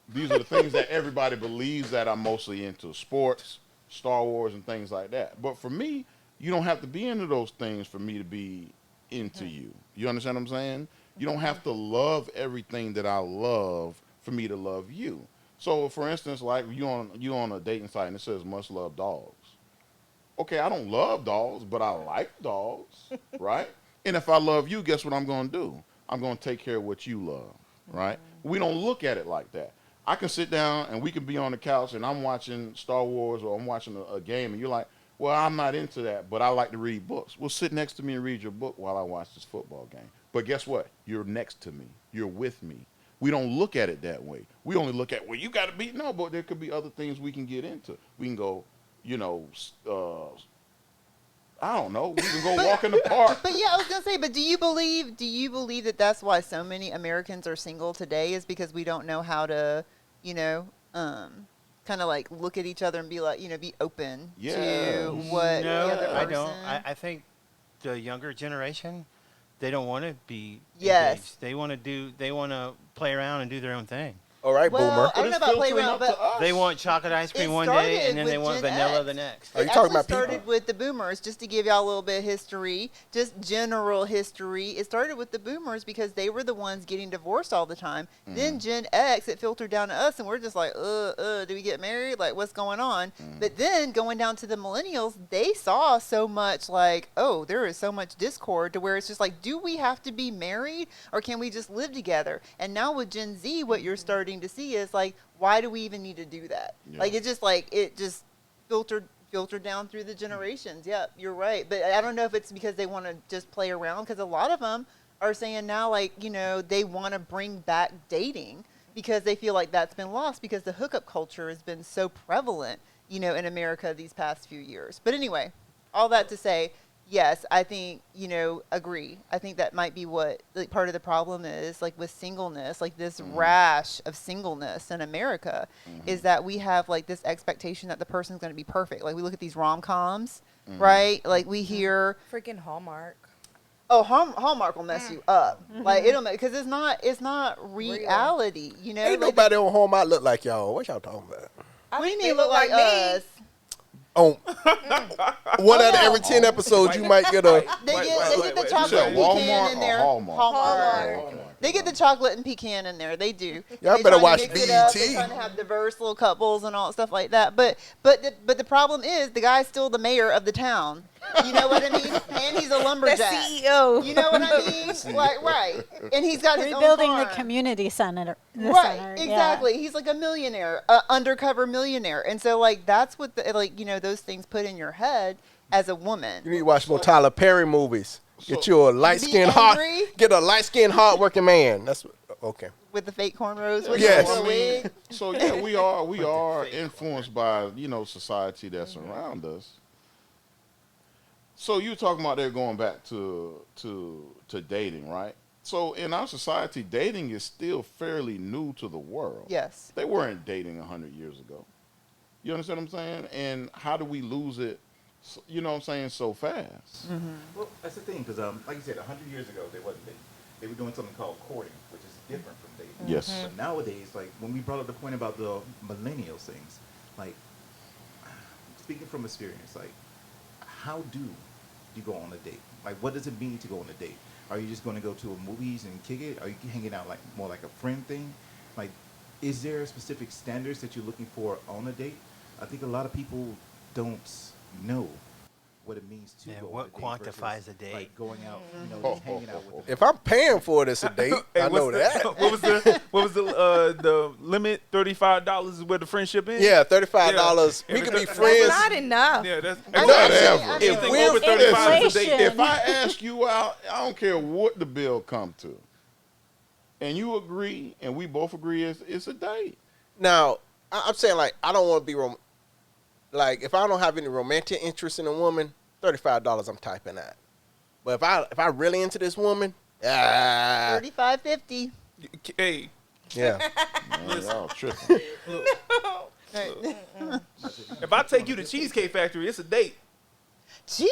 These are the things that everybody believes that I'm mostly into: sports, Star Wars, and things like that. But for me, you don't have to be into those things for me to be into you. You understand what I'm saying? You don't have to love everything that I love for me to love you. So, for instance, like you on a dating site and it says must love dogs. Okay, I don't love dogs, but I like dogs, right? And if I love you, guess what I'm going to do? I'm going to take care of what you love, right? We don't look at it like that. I can sit down and we can be on the couch and I'm watching Star Wars or I'm watching a game and you're like, well, I'm not into that, but I like to read books. Well, sit next to me and read your book while I watch this football game. But guess what? You're next to me. You're with me. We don't look at it that way. We only look at, well, you got to be, no, but there could be other things we can get into. We can go, I don't know. We can go walk in the park. But yeah, I was gonna say, but do you believe that that's why so many Americans are single today is because we don't know how to, kind of like look at each other and be like, be open Yes. to what No, the other person. I don't. I think the younger generation, they don't want to be Yes. engaged. They want to play around and do their own thing. All right, Well, boomer. I don't know about playground, but They want chocolate ice cream It one day, started and then they with want Gen vanilla X. the next. Are you It talking actually about people? started with the boomers, just to give y'all a little bit of history, just general history. It started with the boomers because they were the ones getting divorced all the time. Then Gen X, it filtered down to us, and we're just like, do we get married? Like, what's going on? But then going down to the millennials, they saw so much like, oh, there is so much discord to where it's just like, do we have to be married or can we just live together? And now with Gen Z, what you're starting to see is like, why do we even need to do that? Yeah. Like, it just filtered down through the generations. Yeah, you're right. But I don't know if it's because they want to just play around, because a lot of them are saying now, like, you know, they want to bring back dating because they feel like that's been lost because the hookup culture has been so prevalent, you know, in America these past few years. But anyway, all that to say, yes, I think, you know, agree. I think that might be what like part of the problem is, like with singleness, like this rash of singleness in America is that we have like this expectation that the person's going to be perfect. Like we look at these rom-coms, right? Like we hear, Freaking Hallmark. oh, Hallmark will mess you up. Like it'll because it's not reality, you know? Ain't Like, nobody on Hallmark look like y'all. What y'all talking about? what do you They mean look like me. us? On one out of every 10 episodes, you might get a. They get the You chocolate said and Walmart pecan in or there. Hallmark? Hallmark. They get the chocolate and pecan in there. They do. Y'all They better trying to watch mix it up. BET. They're trying to have diverse little couples and all stuff like that. But the problem is the guy's still the mayor of the town. You know what I mean? And he's a The lumberjack. CEO. You know what I mean? Like right. And he's got his Rebuilding own the farm. community center. The Right, center, yeah. exactly. He's like a millionaire, undercover millionaire, and so like that's what the, like you know those things put in your head as a woman. You need to watch more Tyler Perry movies. Get So- you a light skinned hot. angry? Get a light skinned hard working man. That's okay. With the fake cornrows, with Yes. the I little mean, wig. so yeah, we are influenced by, you know, society that's around us. So you're talking about they're going back to dating, right? So in our society, dating is still fairly new to the world. Yes. They weren't dating 100 years ago. You understand what I'm saying? And how do we lose it, you know what I'm saying, so fast? Well, that's the thing, because like you said, 100 years ago, they wasn't dating. They were doing something called courting, which is different from dating. Yes. But nowadays, like when we brought up the point about the millennials things, like speaking from experience, like how do you go on a date? Like what does it mean to go on a date? Are you just going to go to a movies and kick it? Are you hanging out like more like a friend thing? Like, is there specific standards that you're looking for on a date? I think a lot of people don't know what it means to Yeah, go what on a date quantifies versus, a date? like going out, you know, just hanging out with. If I'm paying for it, it's a date. I know that. What was the limit? $35 is where the friendship ends. Yeah, $35. Yeah. We could be That's friends. Not enough. Yeah, that's Not actually- ever. I mean, anything we're- over 35 is a date. Inflation. If I ask you out, I don't care what the bill come to, and you agree, and we both agree it's a date. Now, I'm saying like I don't want to be like if I don't have any romantic interest in a woman, $35 I'm typing that. But if I really into this woman, $35.50. Hey, yeah. Man, y'all tripping. if I take you to Cheesecake Factory, it's a date. Cheese.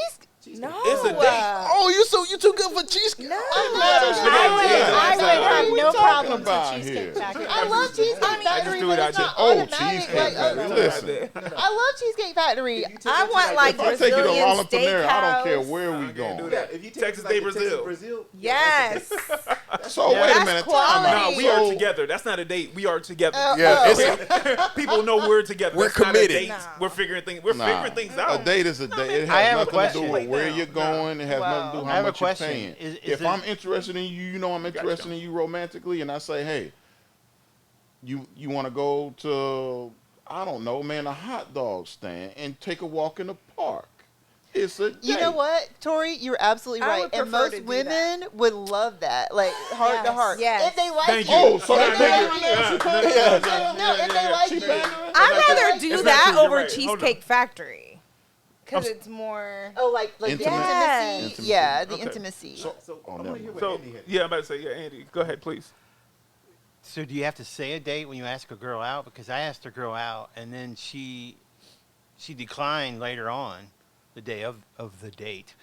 No. It's a date. Oh, you too good for cheesecake. No. I would have we no talking problems about with Cheesecake here? Factory. I love Cheesecake I Factory, just do but it it's out not Oh, automatic. Cheesecake Like, Factory. Listen, I love Cheesecake Factory. I want like if I take you to Brazilian Roland Panera, I don't care steakhouse. where we I can't do going. that. If you take Texas it Day like to Brazil. Yes. So wait a That's minute, quality. time out. No, we are So- together. That's not a date. We are together. Yeah, it's People know we're together. We're That's not a committed. date. No. We're figuring things. We're Nah, figuring things out. A date is a date. It I has have a nothing to question. do with where you're going. It has nothing to do with I how have a much you're question. paying. Is If it- I'm interested in you, you know I'm interested in you romantically, and I say, hey, you want to go to, I don't know, man, a hot dog stand and take a walk in the park. It's a date. You know what, Tori? You're absolutely I right. would And prefer to most do women would love that, like heart to Yes, heart. yes. If they like Thank you. you. Oh, so If that they nigga like yeah, you. No, if they like She you. pandering? I'd rather do It's not that true, you're over right. Hold on. Cheesecake Factory because it's more. Oh, like Intimacy. intimacy. Intimacy. Yeah, the Okay. intimacy. So Oh, I never want to hear mind. what So Andy had. yeah, I'm about to say yeah, Andy. Go ahead, please. So do you have to say a date when you ask a girl out? Because I asked a girl out, and then she declined later on, the day of the date,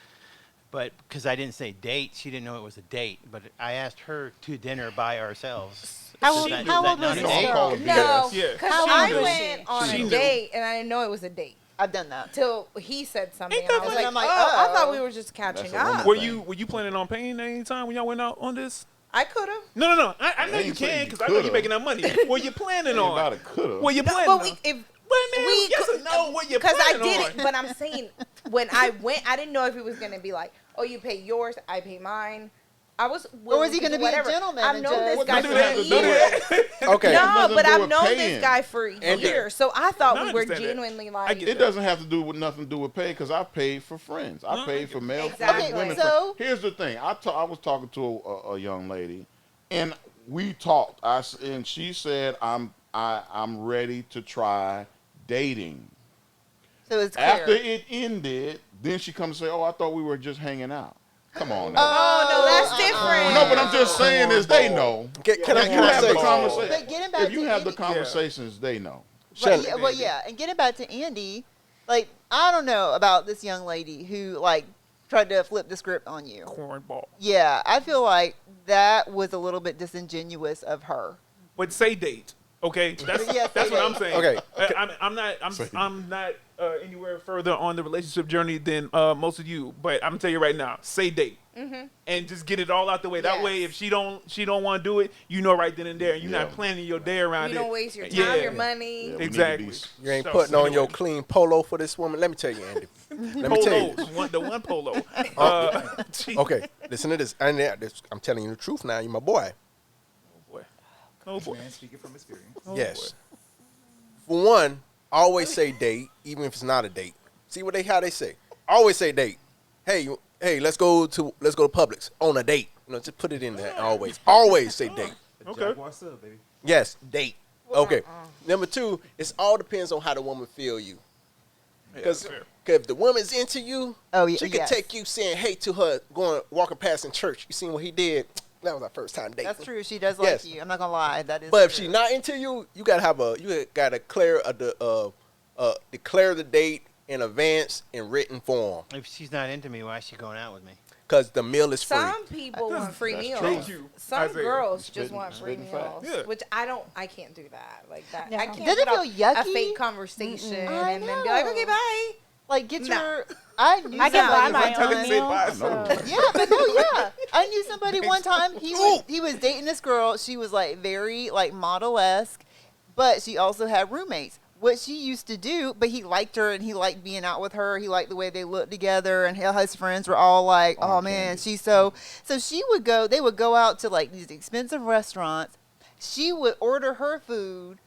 But because I didn't say date, she didn't know it was a date. But I asked her to dinner by ourselves. How Is old- that- how is that old was not You a know, this I'm date? girl? calling No, BS. Yeah. because How I old was went she? on She a knew. date and I didn't know it was a date I've done that. till he said something. Ain't And I that was funny? like, I'm like, I thought oh. we were just catching That's a woman up. thing. Were you planning on paying at any time when y'all went out on this? I could have. No. I know ain't you saying can you because I know you're coulda. making that money. What you planning Ain't about on? it, coulda. What you planning But on? we, if Wait, man, we yes or no? What you because I planning did on? it, but I'm saying when I went, I didn't know if it was gonna be like, oh, you pay yours, I pay mine. I was. Or was he going gonna to be a whatever. gentleman I've and known just- this guy Don't for do that, don't do years. that. Okay. Nothing No, to but do I've with known paying. this guy for years, so I thought No, I we were understand that. genuinely I like. get It doesn't have to do with nothing to do with pay because I paid for friends. I paid for male friends, Exactly. women Okay, friends. so- Here's the thing. I was talking to a young lady, and we talked. And she said, "I'm ready to try dating." So it's clear. After it ended, then she comes and say, "Oh, I thought we were just hanging out." Come on now. Oh no, that's different. No, but I'm just saying is they know. Can I If you have say the something? conversation, But getting back if you to have the Andy- conversations, they know. Right, Shannon, yeah, well, yeah, and getting back to Andy, like I don't know about this young lady who like tried to flip the script on you. Cornball. Yeah, I feel like that was a little bit disingenuous of her. But say date. Okay, that's Yeah, that's say what I'm date. saying. Okay. I'm not Say I'm not anywhere further on the relationship journey than most of you. But I'm gonna tell you right now, say date. And just get it all out the way. That Yes. way, if she don't want to do it, you know right then and there, and you're not Yeah. planning your day around You it. don't waste your time, Yeah. your money. Yeah, we need to Exactly. be You ain't So, putting on anyway. your clean polo for this woman. Let me tell you, Andy. Let me tell you. Polos, the one polo. Gee. Okay, listen to this. I'm telling you the truth now. You my boy. Oh boy. Oh boy. Man speaking from experience. Yes. For one, always say date, even if it's not a date. See how they say. Always say date. Hey, let's go to Publix on a date. You know, just put it in there. Always say date. A Okay. Jaguar sub, baby. Yes, date. Okay. Number two, it all depends on how the woman feel you. Because fair. if the woman's into you, Oh, yeah, she could yes. take you saying hey to her, walking past in church. You seen what he did? That was our first time dating. That's true. She does like Yes. you. I'm not gonna lie. That is. But if true. she's not into you, you gotta declare the date in advance in written form. If she's not into me, why is she going out with me? Because the meal is free. Some people want free that's meals. true. Thank you, Some Isaiah. girls Spitting- just want free spitting meals, facts. Yeah. which I can't do that. Like that, No. I can't Doesn't it put up feel yucky? a fake conversation I and then be like, know. okay, bye. like get No. your. I knew I can buy somebody my one Tell own her to time. say meal. bye. No. Yeah, but no, yeah. I knew somebody one time. He was dating this girl. She was like very like model-esque, but she also had roommates. What she used to do, but he liked her and he liked being out with her. He liked the way they looked together, and his friends were all like, "Oh On man, candy. she's so." So she would go. They would go out to like these expensive restaurants. She would order her food,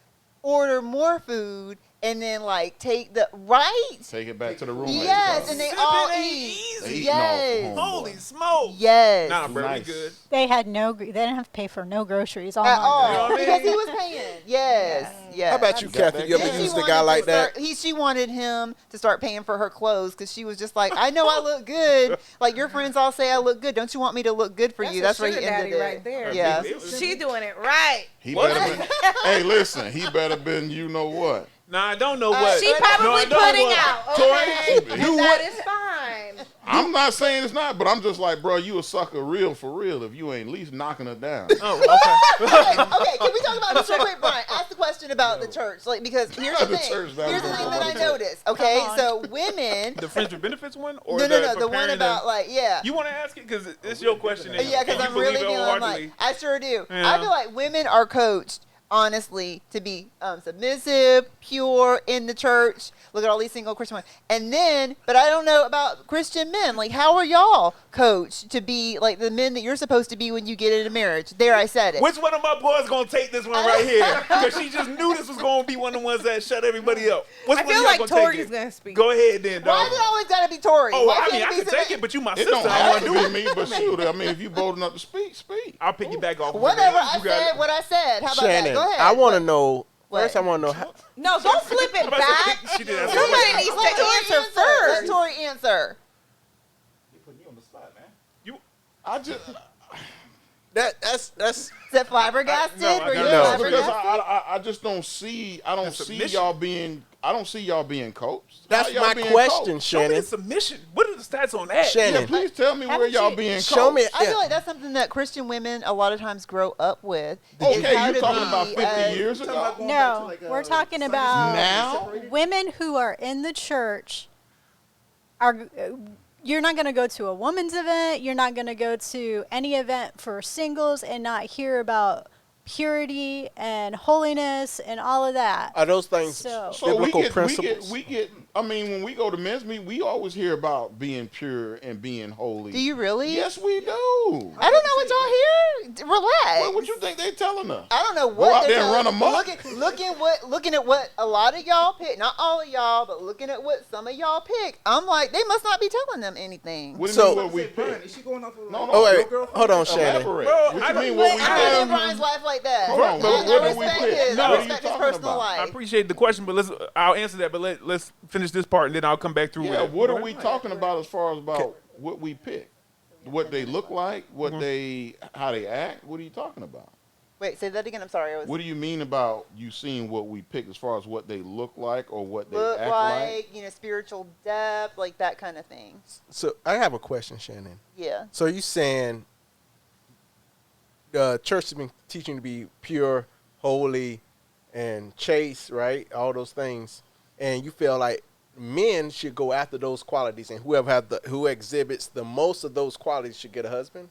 order more food, and then like take the right. Take it back to the roommate. Yes, and they Sipping all ain't eat. easy. They eating Yes. off home. Holy smoke. Yes. Nah, bro, Nice. we good. They had they didn't have to pay for no groceries. All At mine. all. You know what I Because mean? he was paying. Yes. Yes. How about you, Got Kathy? that You gas. ever And used she a guy wanted like to that? start- she wanted him to start paying for her clothes because she was just like, I know I look good. Like your friends all say I look good. Don't you want me to look good for That's you? a That's where sugar he ended daddy it. right there. Yeah. She doing it right. He What? better been, hey, listen, he better been you know what. Nah, I don't know what. She No, probably I don't putting what. out. Tori, Okay, you and what? that is fine. I'm not saying it's not, but I'm just like, bro, you a sucker real for real if you ain't at least knocking her down. Oh, okay. Okay, can we talk about this real quick, Brian? Ask the question about the church. Like, because here's the The thing. church, that Here's was the thing the that I one. noticed. Okay, Come on. so women. The friends with benefits one, or No, the the one preparing about them? like yeah. You want to ask it because it's your question. and- Yeah, and because you I'm believe really it feeling wholeheartedly. like I sure do. Yeah. I feel like women are coached, honestly, to be submissive, pure in the church. Look at all these single Christian women, and then, but I don't know about Christian men. Like, how are y'all coached to be like the men that you're supposed to be when you get into marriage? There, I said it. Which one of my boys gonna take this one right here? Because she just knew this was gonna be one of the ones that shut everybody up. Which I one feel y'all like gonna take Tori's it? gonna speak. Go ahead then, Why dog. is it always got to be Tori? Oh, Why I can't mean, I be can take somebody- it, but you my It sister. don't I have want to to do be it. me, but shoot, I mean, if you bold enough to speak, speak. I'll piggyback off. of Whatever. it. I You got said it. what I said. How about Shannon, that? Go ahead. I want to know. What? First, I want to know how. No, don't flip it I'm about to say, back. she did that. Somebody needs Let to Tori answer Let first. Tori answer. You're putting you on the spot, man. You, I just That's Is that flabbergasted? No, I Were you got it. no, because flabbergasted? I just don't see The see submission. y'all being I don't see y'all being coached. that's How y'all my being question, coached? show me the Shannon. submission. What is stats on that. Shannon. Yeah, please tell me where Haven't y'all you- being Show coached. me. I feel like that's something that Christian women a lot of times grow up with. is Okay, how you're to talking be, about 50 years ago. No, we're talking about Now? women who are in the church are. You're not going to go to a woman's event. You're not going to go to any event for singles and not hear purity and holiness and all of that. Are those things So- So biblical principles? we get. I mean, when we go to men's meet, we always hear about being pure and being holy. Do you really? Yes, we do. I don't know what y'all hear. Relax. What you think they telling us? I don't know Go what out they're there and run telling- amok? looking at what a lot of y'all pick, not all of y'all, but looking at what some of y'all pick. I'm like, they must not be telling them anything. What do you So- mean what we pick? Is she going off of No, like, no. Oh, your wait. girlfriend? Hold on, Shannon. Elaborate. Bro, What I you don't- mean Wait, what we I don't hear pick? Brian's laugh like that. Hold on, but I what do we respect pick? his, No, I what are respect you his talking personal about? I life. appreciate the question, but I'll answer that. But let's finish this part, and then I'll come back through Yeah, with it. what are we talking about as far as about what we pick? What they look like? How they act? What are you talking about? Wait, say that again. I'm sorry. I was What do you mean about you seeing what we pick as far as what they look like or what they look act like, spiritual depth, like that kind of thing. So I have a question, Shannon. Yeah. So you saying the church has been teaching to be pure, holy, and chaste, right? All those things, and you feel like men should go after those qualities, and who exhibits the most of those qualities should get a husband.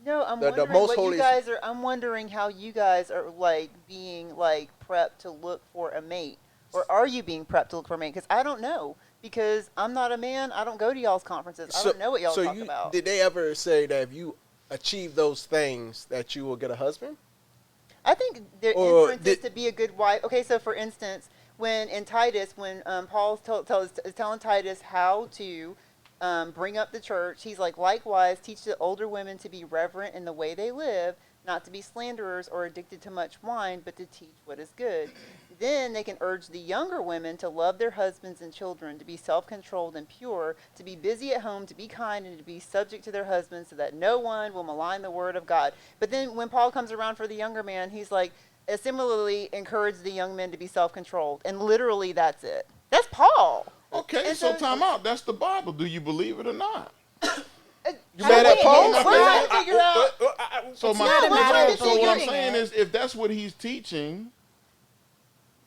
No, I'm The wondering most what holy- you guys are. I'm wondering how you guys are like being like prepped to look for a mate, or are you being prepped to look for a mate? Because I don't know. Because I'm not a man. I don't go to y'all's conferences. I don't know what y'all talk about. Did they ever say that if you achieve those things that you will get a husband? I think the Or inference is did- to be a good wife. Okay, so for instance, when in Titus, when Paul's is telling Titus how to bring up the church, he's like, likewise, teach the older women to be reverent in the way they live, not to be slanderers or addicted to much wine, but to teach what is good. Then they can urge the younger women to love their husbands and children, to be self-controlled and pure, to be busy at home, to be kind, and to be subject to their husbands so that no one will malign the word of God. But then when Paul comes around for the younger man, he's like, similarly encourage the young men to be self-controlled. And literally that's it. That's Paul. Okay, And so time out. That's the Bible. Do you believe it or not? You mad at Paul? We're trying to figure out. So not a matter of so what I'm figuring saying it. is, if that's what he's teaching,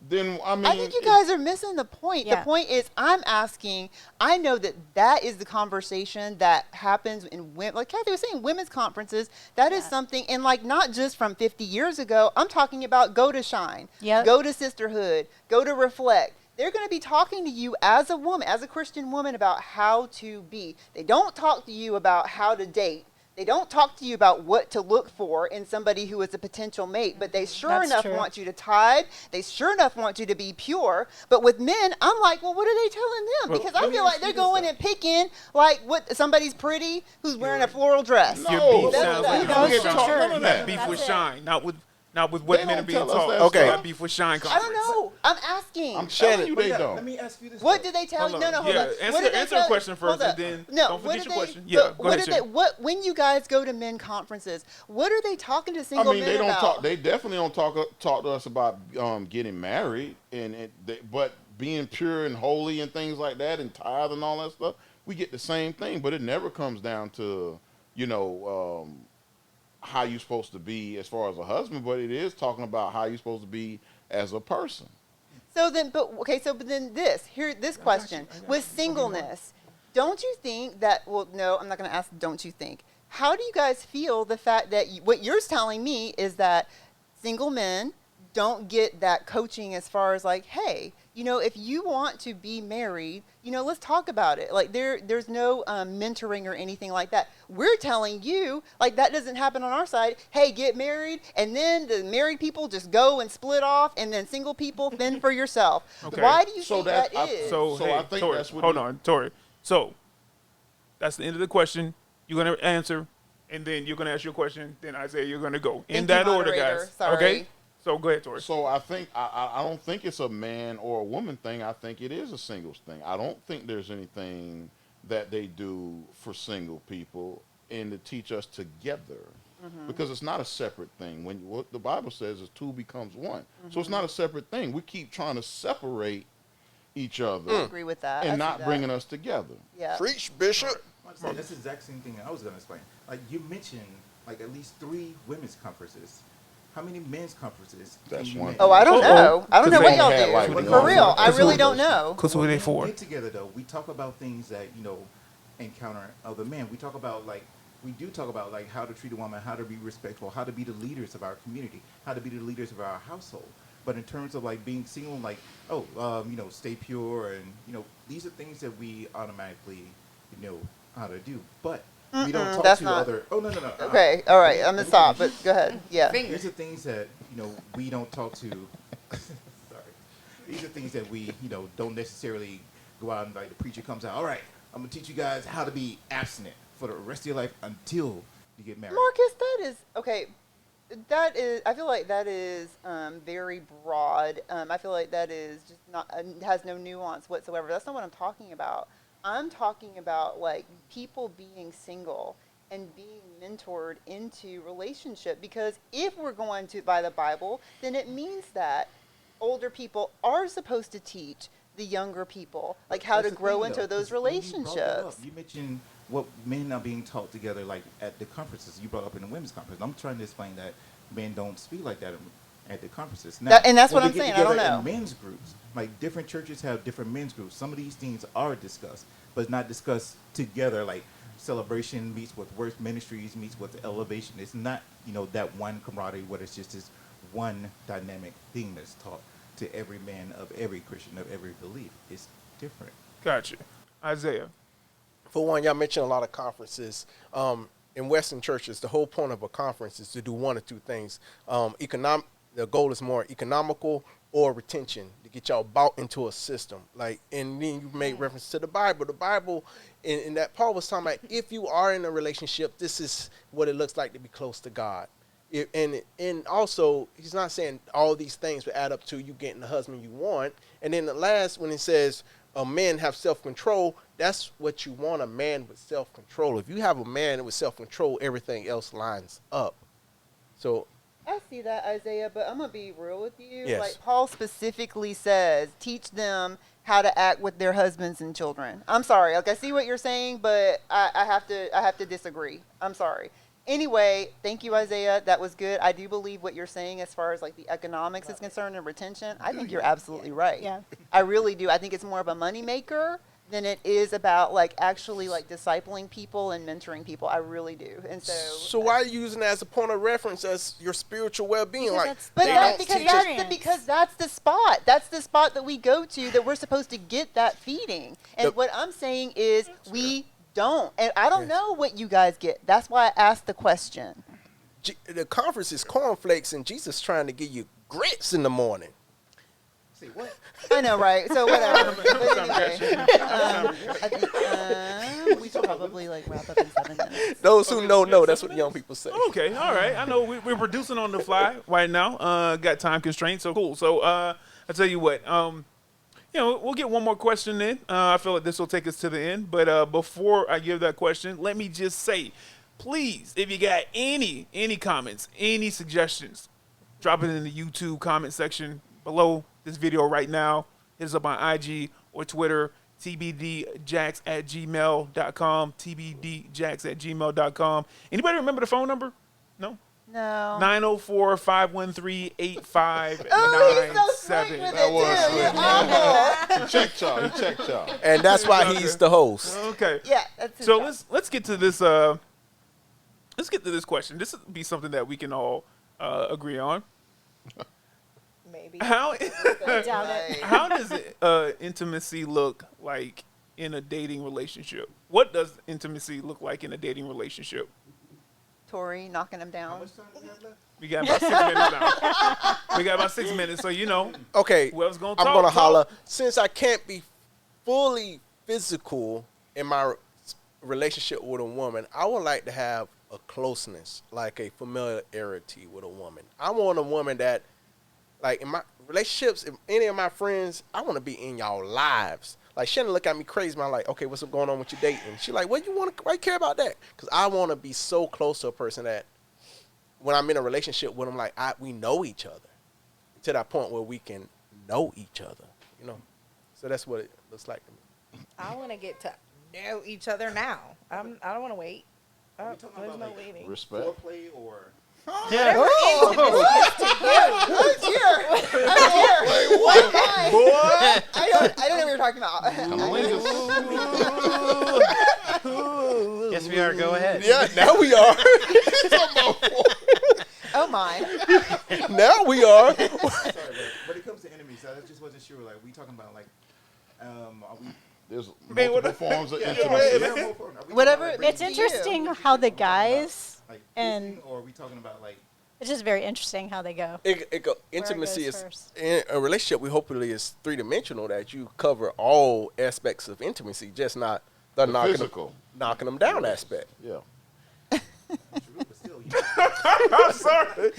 then I mean, I think you guys are missing the point. Yeah. The point is, I'm asking. I know that is the conversation that happens in women. Like Kathy was saying, women's conferences. That is something, and like not just from 50 years ago. I'm talking about go to Shine, Yep. go to Sisterhood, go to Reflect. They're going to be talking to you as a woman, as a Christian woman, about how to be. They don't talk to you about how to date. They don't talk to you about what to look for in somebody who is a potential mate, but they sure That's enough true. want you to tithe. They sure enough want you to be pure. But with men, I'm like, well, what are they telling them? Well, Because let I me feel ask like they're you this, going though. and picking like what somebody's pretty who's wearing a floral dress. No. Your beef That's sounds what like that you is. don't None talk of that. beef That's with it. Shine, not with what They men are don't being tell us taught. that Okay. About beef with Shine I conference. don't know. I'm asking. I'm Shannon, telling you But they yeah, don't. let me ask you this. What though. did they tell you? Hold No, on. no, hold Yeah, on. answer- What did they answer tell the question hold first, and up. then no, don't what forget did your they- question. Yeah, but go what ahead, did they? Shannon. When you guys go to men conferences, what are they talking to I single mean, men they don't about? talk. They definitely don't talk to us about getting married, but being pure and holy and things like that, and tithe and all that stuff. We get the same thing, but it never comes down to how you're supposed to be as far as a husband. But it is talking about how you're supposed to be as a person. So then, but then this question with singleness, don't you think that? Well, no, I'm not going to ask. Don't you think? How do you guys feel the fact that what you're telling me is that single men don't get that coaching as far as like, hey, if you want to be married, let's talk about it. Like there's no mentoring or anything like that. We're telling you like that doesn't happen on our side. Hey, get married, and then the married people just go and split off, and then single people fend for yourself. Okay. Why do you So think that- that is? So, So hey, I think Tori, that's what hold he- on, Tori. So that's the end of the question. You're gonna answer, and then you're gonna ask your question. Then Isaiah, you're gonna go in Thank that you, order, moderator. guys. Sorry. Okay. So go ahead, Tori. So I think I don't think it's a man or a woman thing. I think it is a singles thing. I don't think there's anything that they do for single people and to teach us together, because it's not a separate thing. When what the Bible says is two becomes one, so it's not a separate thing. We keep trying to separate each other I agree with that. I and see not that. bringing us together. Yeah. Preach, Bishop. That's the exact same thing I was going to explain. Like you mentioned, like at least 3 women's conferences. How many men's conferences? That's can you one. name? Oh, I don't know. I don't know what y'all Had, do. like, For real, I Cause really who- don't know. Cause who When they we for? get together though, we talk about things that encounter other men. We talk about we do talk about like how to treat a woman, how to be respectful, how to be the leaders of our community, how to be the leaders of our household. But in terms of like being single, like stay pure, and these are things that we automatically know how to do. But we don't talk that's to not- other. Oh no. Okay, all right. I'm Let gonna me stop, finish. but go ahead. Yeah. These are things that we don't talk to. Sorry, these are things that we don't necessarily go out and like the preacher comes out. All right, I'm gonna teach you guys how to be abstinent for the rest of your life until you get married. Marcus, that is okay. That is. I feel like that is very broad. I feel like that is just not has no nuance whatsoever. That's not what I'm talking about. I'm talking about like people being single and being mentored into relationship. Because if we're going to by the Bible, then it means that older people are supposed to teach the younger people like how That's to the grow thing, into though, those 'cause when you brought that up, relationships. You mentioned what men are being taught together, like at the conferences. You brought up in the women's conference. I'm trying to explain that men don't speak like that at the conferences. Now, And that's when what we I'm get saying. I don't together know. in men's groups, like different churches have different men's groups. Some of these things are discussed, but not discussed together. Like celebration meets with work ministries meets with elevation. It's not that one camaraderie where it's just this one dynamic thing that's taught to every man of every Christian of every belief. It's different. Gotcha. Isaiah. For one, y'all mentioned a lot of conferences. In Western churches, the whole point of a conference is to do one or two things. The goal is more economical or retention to get y'all bought into a system. And then you made reference to the Bible. The Bible, in that Paul was talking about, if you are in a relationship, this is what it looks like to be close to God. And also, he's not saying all these things will add up to you getting the husband you want. And then the last, when it says men have self-control, that's what you want, a man with self-control. If you have a man with self-control, everything else lines up. So I see that, Isaiah, but I'm going to be real with you. Yes. Like, Paul specifically says, teach them how to act with their husbands and children. I'm sorry. Like, I see what you're saying, but I have to disagree. I'm sorry. Anyway, thank you, Isaiah. That was good. I do believe what you're saying as far as, like, the economics is concerned and retention. I think you're absolutely right. Yeah. I really do. I think it's more of a moneymaker than it is about, like, actually, like, discipling people and mentoring people. I really do. And so why are you using that as a point of reference as your spiritual well-being? Because Like, that's- But they that's don't because teach that's us- because that's the spot. That's the spot that we go to that we're supposed to get that feeding. And what I'm saying is we don't. And I don't know what you guys get. That's why I asked the question. the conference is cornflakes and Jesus trying to give you grits in the morning. Say what? I know, right? So whatever. But anyway, I think, we should probably like wrap up in 7 minutes. Those who know, that's what the young people say. Okay, all right. I know we're producing on the fly right now. Got time constraints, so cool. So I tell you what, we'll get one more question in. I feel like this will take us to the end. But before I give that question, let me just say, please, if you got any comments, any suggestions, drop it in the YouTube comment section below this video right now. Hit us up on IG or Twitter, TBDJAX@gmail.com, TBDJAX@gmail.com. Anybody remember the phone number? No? No. 904-513-8597. Oh, he's so slick with it, That was too. slick. You're awful. He checked y'all. He checked y'all. And that's why he's the host. Okay. Yeah, that's his So job. let's get to this. Let's get to this question. This would be something that we can all agree on. Maybe. How Doubt it. how does intimacy look like in a dating relationship? What does intimacy look like in a dating relationship? Tori knocking him How down. much time do you have left? We got about 6 minutes now. We got about 6 minutes, so Okay, whoever's gonna I'm talk, gonna talk. holler. Since I can't be fully physical in my relationship with a woman, I would like to have a closeness, like a familiarity with a woman. I want a woman that, like in my relationships, if any of my friends, I want to be in y'all lives. Like Shannon look at me crazy, man. I'm like, okay, what's going on with your dating? She like, what you want to? Why you care about that? Because I want to be so close to a person that when I'm in a relationship with them, like we know each other to that point where we can know each other. So that's what it looks like to me. I want to get to know each other now. I don't want to wait. Are we talking There's about, no like, waiting. Respect. Foreplay or Yeah. What? I don't know what you're talking about. Yes, we are. Go ahead. Yeah, now we are. Oh my. Now we are. sorry, but when it comes to enemies, I just wasn't sure. Like, we talking about like, are we? There's Man, what- multiple forms of Yeah, intimacy. man. Are we talking Whatever- about, It's to you. interesting how the guys, like, and kissing, or are we talking about like? it's just very interesting how they go. Intimacy goes is first. in a relationship. We hopefully is 3-dimensional, that you cover all aspects of intimacy, just not the Physical. knocking them down aspect. Yeah. True, but still, you know, I'm sorry.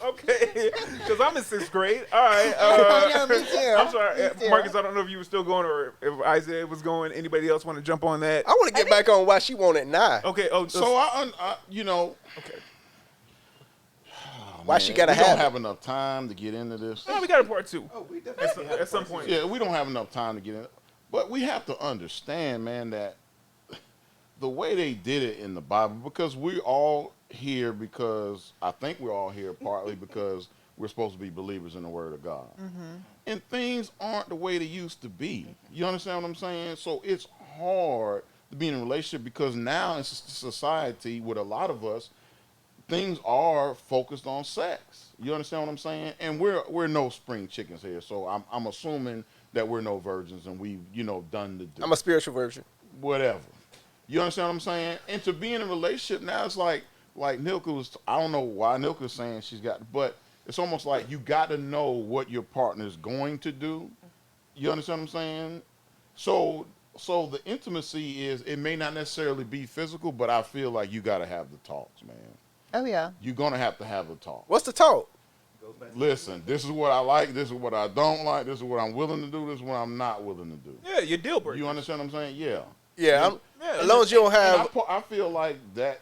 Okay, because I'm in 6th grade. All right. I know, me too. I'm sorry, Me too. Marcus. I don't know if you were still going or if Isaiah was going. Anybody else want to jump on that? I want to get back on why she wanted 9. Okay. Oh, So you know, okay. Why she gotta we don't have it? have enough time to get into this. No, we got a part 2 oh, we definitely have at some point. Yeah, we don't have enough time to get in. But we have to understand, man, that the way they did it in the Bible, because we all here because I think we're all here partly because we're supposed to be believers in the Word of God. And things aren't the way they used to be. You understand what I'm saying? So it's hard to be in a relationship because now in society, with a lot of us, things are focused on sex. You understand what I'm saying? And we're no spring chickens here. So I'm assuming that we're no virgins and we, done the do. I'm a spiritual version. Whatever. You understand what I'm saying? And to be in a relationship now, it's like Nilka was, I don't know why Nilka's saying she's got, but it's almost like you got to know what your partner is going to do. You understand what I'm saying? So the intimacy is, it may not necessarily be physical, but I feel like you got to have the talks, man. Oh yeah. You're going to have the talk. What's the talk? goes back to Listen, this is what I like, this is what I don't like, this is what I'm willing to do, this is what I'm not willing to do. Yeah, your deal breaker. You understand what I'm saying? Yeah. Yeah, Yeah, as long as you don't And have. I feel like that,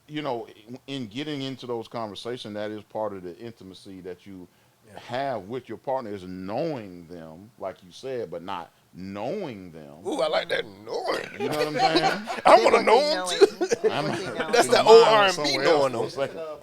in getting into those conversations, that is part of the intimacy that you have with your partner, is knowing them, like you said, but not knowing them. Ooh, I like that knowing. You know what I'm saying? I want to know them too. That's that old R&B knowing them.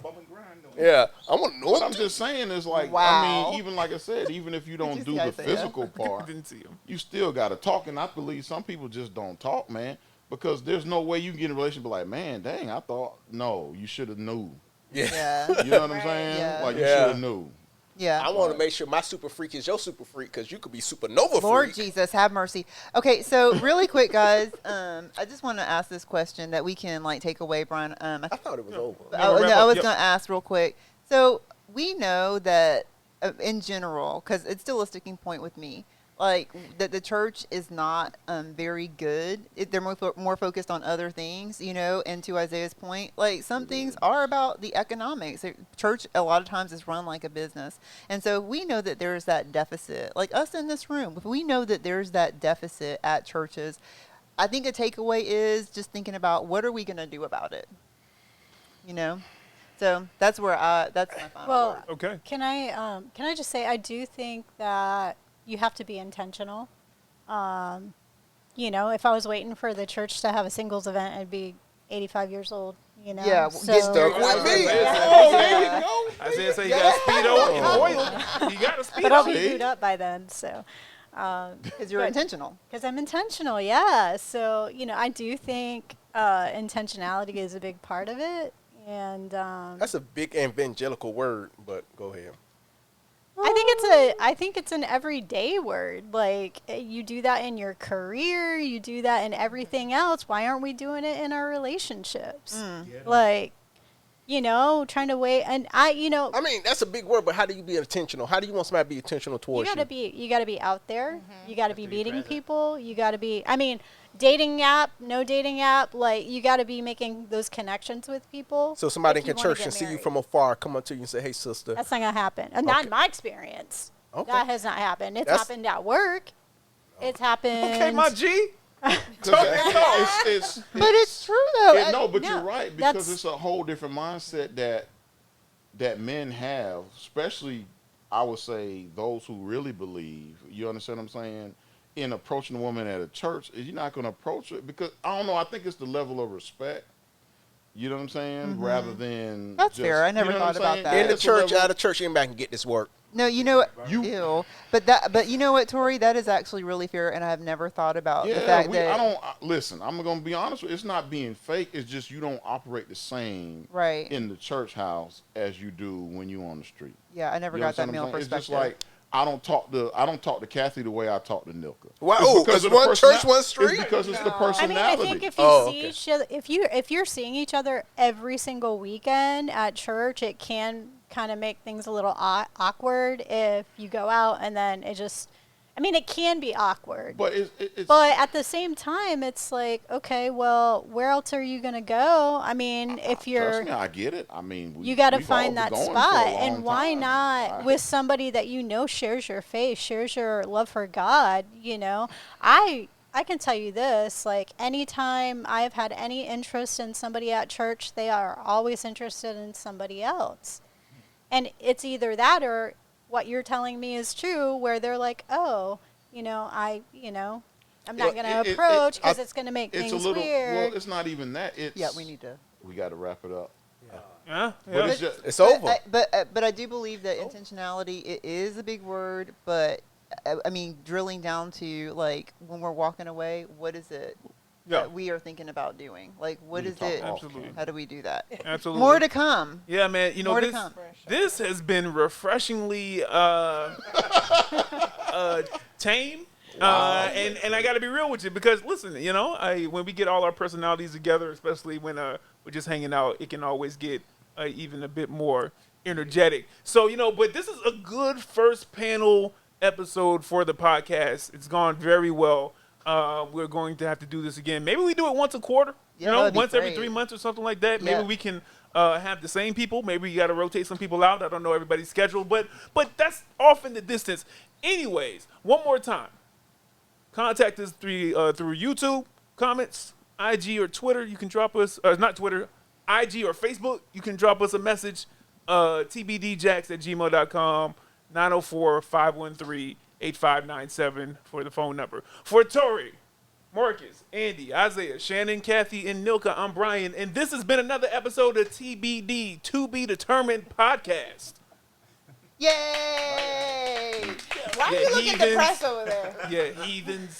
bump and grind. Yeah, I want to know What them I'm too. just saying is like, Wow. I mean, even like I said, even if you don't you do see the Isaiah? physical part, Didn't see him. you still got to talk. And I believe some people just don't talk, man, because there's no way you can get in a relationship like, man, dang, I thought, no, you should have knew. Yeah. Yeah. You know what I'm Right. saying? Yeah. Like, you Yeah. should have knew. Yeah. I want to make sure my super freak is your super freak, because you could be supernova Lord freak. Jesus, have mercy. Okay, so really quick, guys, I just want to ask this question that we can take away, Brian. I thought it was over. No, we'll wrap I up. was Yep. going to ask real quick. So we know that in general, because it's still a sticking point with me, that the church is not very good. They're more focused on other things, and to Isaiah's point, some things are about the economics. Church a lot of times is run like a business. And so we know that there's that deficit. Like us in this room, if we know that there's that deficit at churches, I think a takeaway is just thinking about what are we going to do about it? So that's that's my final Well, word. Okay. Can I just say I do think that you have to be intentional. If I was waiting for the church to have a singles event, I'd be 85 years old. Yeah, So, get stuck with me. Oh, there you go. Isaiah said you got Speedo and oil. You got a Speedo. But I'll be booed up by then. So. Because you're But- intentional. Because I'm intentional, yeah. So, I do think intentionality is a big part of it. And That's a big evangelical word, but go ahead. I think it's an everyday word. You do that in your career, you do that in everything else. Why aren't we doing it in our relationships? Trying to wait. And I mean, that's a big word, but how do you be intentional? How do you want somebody to be intentional towards you? you gotta be out there. You gotta be to be meeting present. people. You gotta be. I mean, dating app, no dating app. You gotta be making those connections with people. So somebody if can you wanna church get and see you married. from afar, come up to you and say, "Hey, sister." That's not gonna happen. And not Okay. in my experience. Okay. That has not happened. It's That's- happened at work. It's happened. Okay, my G. It's But it's true, though. no, but no, you're right, because that's- it's a whole different mindset that men have, especially, I would say those who really believe, you understand what I'm saying, in approaching a woman at a church, is you're not going to approach it because, I don't know, I think it's the level of respect. You know what I'm saying? Rather than That's just, fair. I never you know what thought I'm about saying? that. In the it's a church, level- out of church, you ain't back and get this work. No, you know what? You- Ew. But you know what, Tori? That is actually really fair, and I have never thought about the Yeah, fact that. listen, I'm going to be honest with you. It's not being fake. It's just you don't operate the same Right. in the church house as you do when you on the street. Yeah, I never You got that understand male what I'm saying? perspective. It's just like, I don't talk to Kathy the way I talk to Nilka. Why? It's Oh, because 'cause of the one church, personality. one street? It's because it's the I personality. mean, I think if you Oh, see okay. each other, if you're seeing each other every single weekend at church, it can kind of make things a little awkward if you go out and then it just. I mean, it can be awkward. But it's But at the same time, it's like, okay, well, where else are you gonna go? I mean, if you're, trust me, I get it. I mean, you got to we've all find been that going for a spot, long and why time. not with somebody that you know shares your faith, shares your love for God? You know, I can tell you this: like, anytime I've had any interest in somebody at church, they are always interested in somebody else, and it's either that or what you're telling me is true, where they're like, oh, I'm not going to approach because it's going to make It's things a little. weird. Well, it's not even that. It's Yeah, we need to. We got to wrap it up. Yeah. But it's just. It's over. But I do believe that intentionality it is a big word, but I mean drilling down to like when we're walking away, what is it Yeah. that we are thinking about doing? Like what We is can talk it? off Absolutely. camera. How do we do that? Absolutely. More to come. Yeah, man. You know More to this. come. This has been refreshingly tame. And I got to be real with you because listen, when we get all our personalities together, especially when we're just hanging out, it can always get even a bit more energetic. So but this is a good first panel episode for the podcast. It's gone very well. We're going to have to do this again. Maybe we do it once a quarter. Yeah, that'd be once every great. 3 months or something like that. Yeah. Maybe we can have the same people. Maybe you got to rotate some people out. I don't know everybody's schedule, but that's off in the distance. Anyways, one more time. Contact us through YouTube, comments, IG or Twitter. You can drop us, not Twitter, IG or Facebook. You can drop us a message, TBDJAX@gmail.com, 904-513-8597 for the phone number. For Tori, Marcus, Andy, Isaiah, Shannon, Kathy, and Nilka, I'm Brian, and this has been another episode of TBD, To Be Determined Podcast. Yay! Why are Yeah, you looking heathens. depressed over there? Yeah, heathens.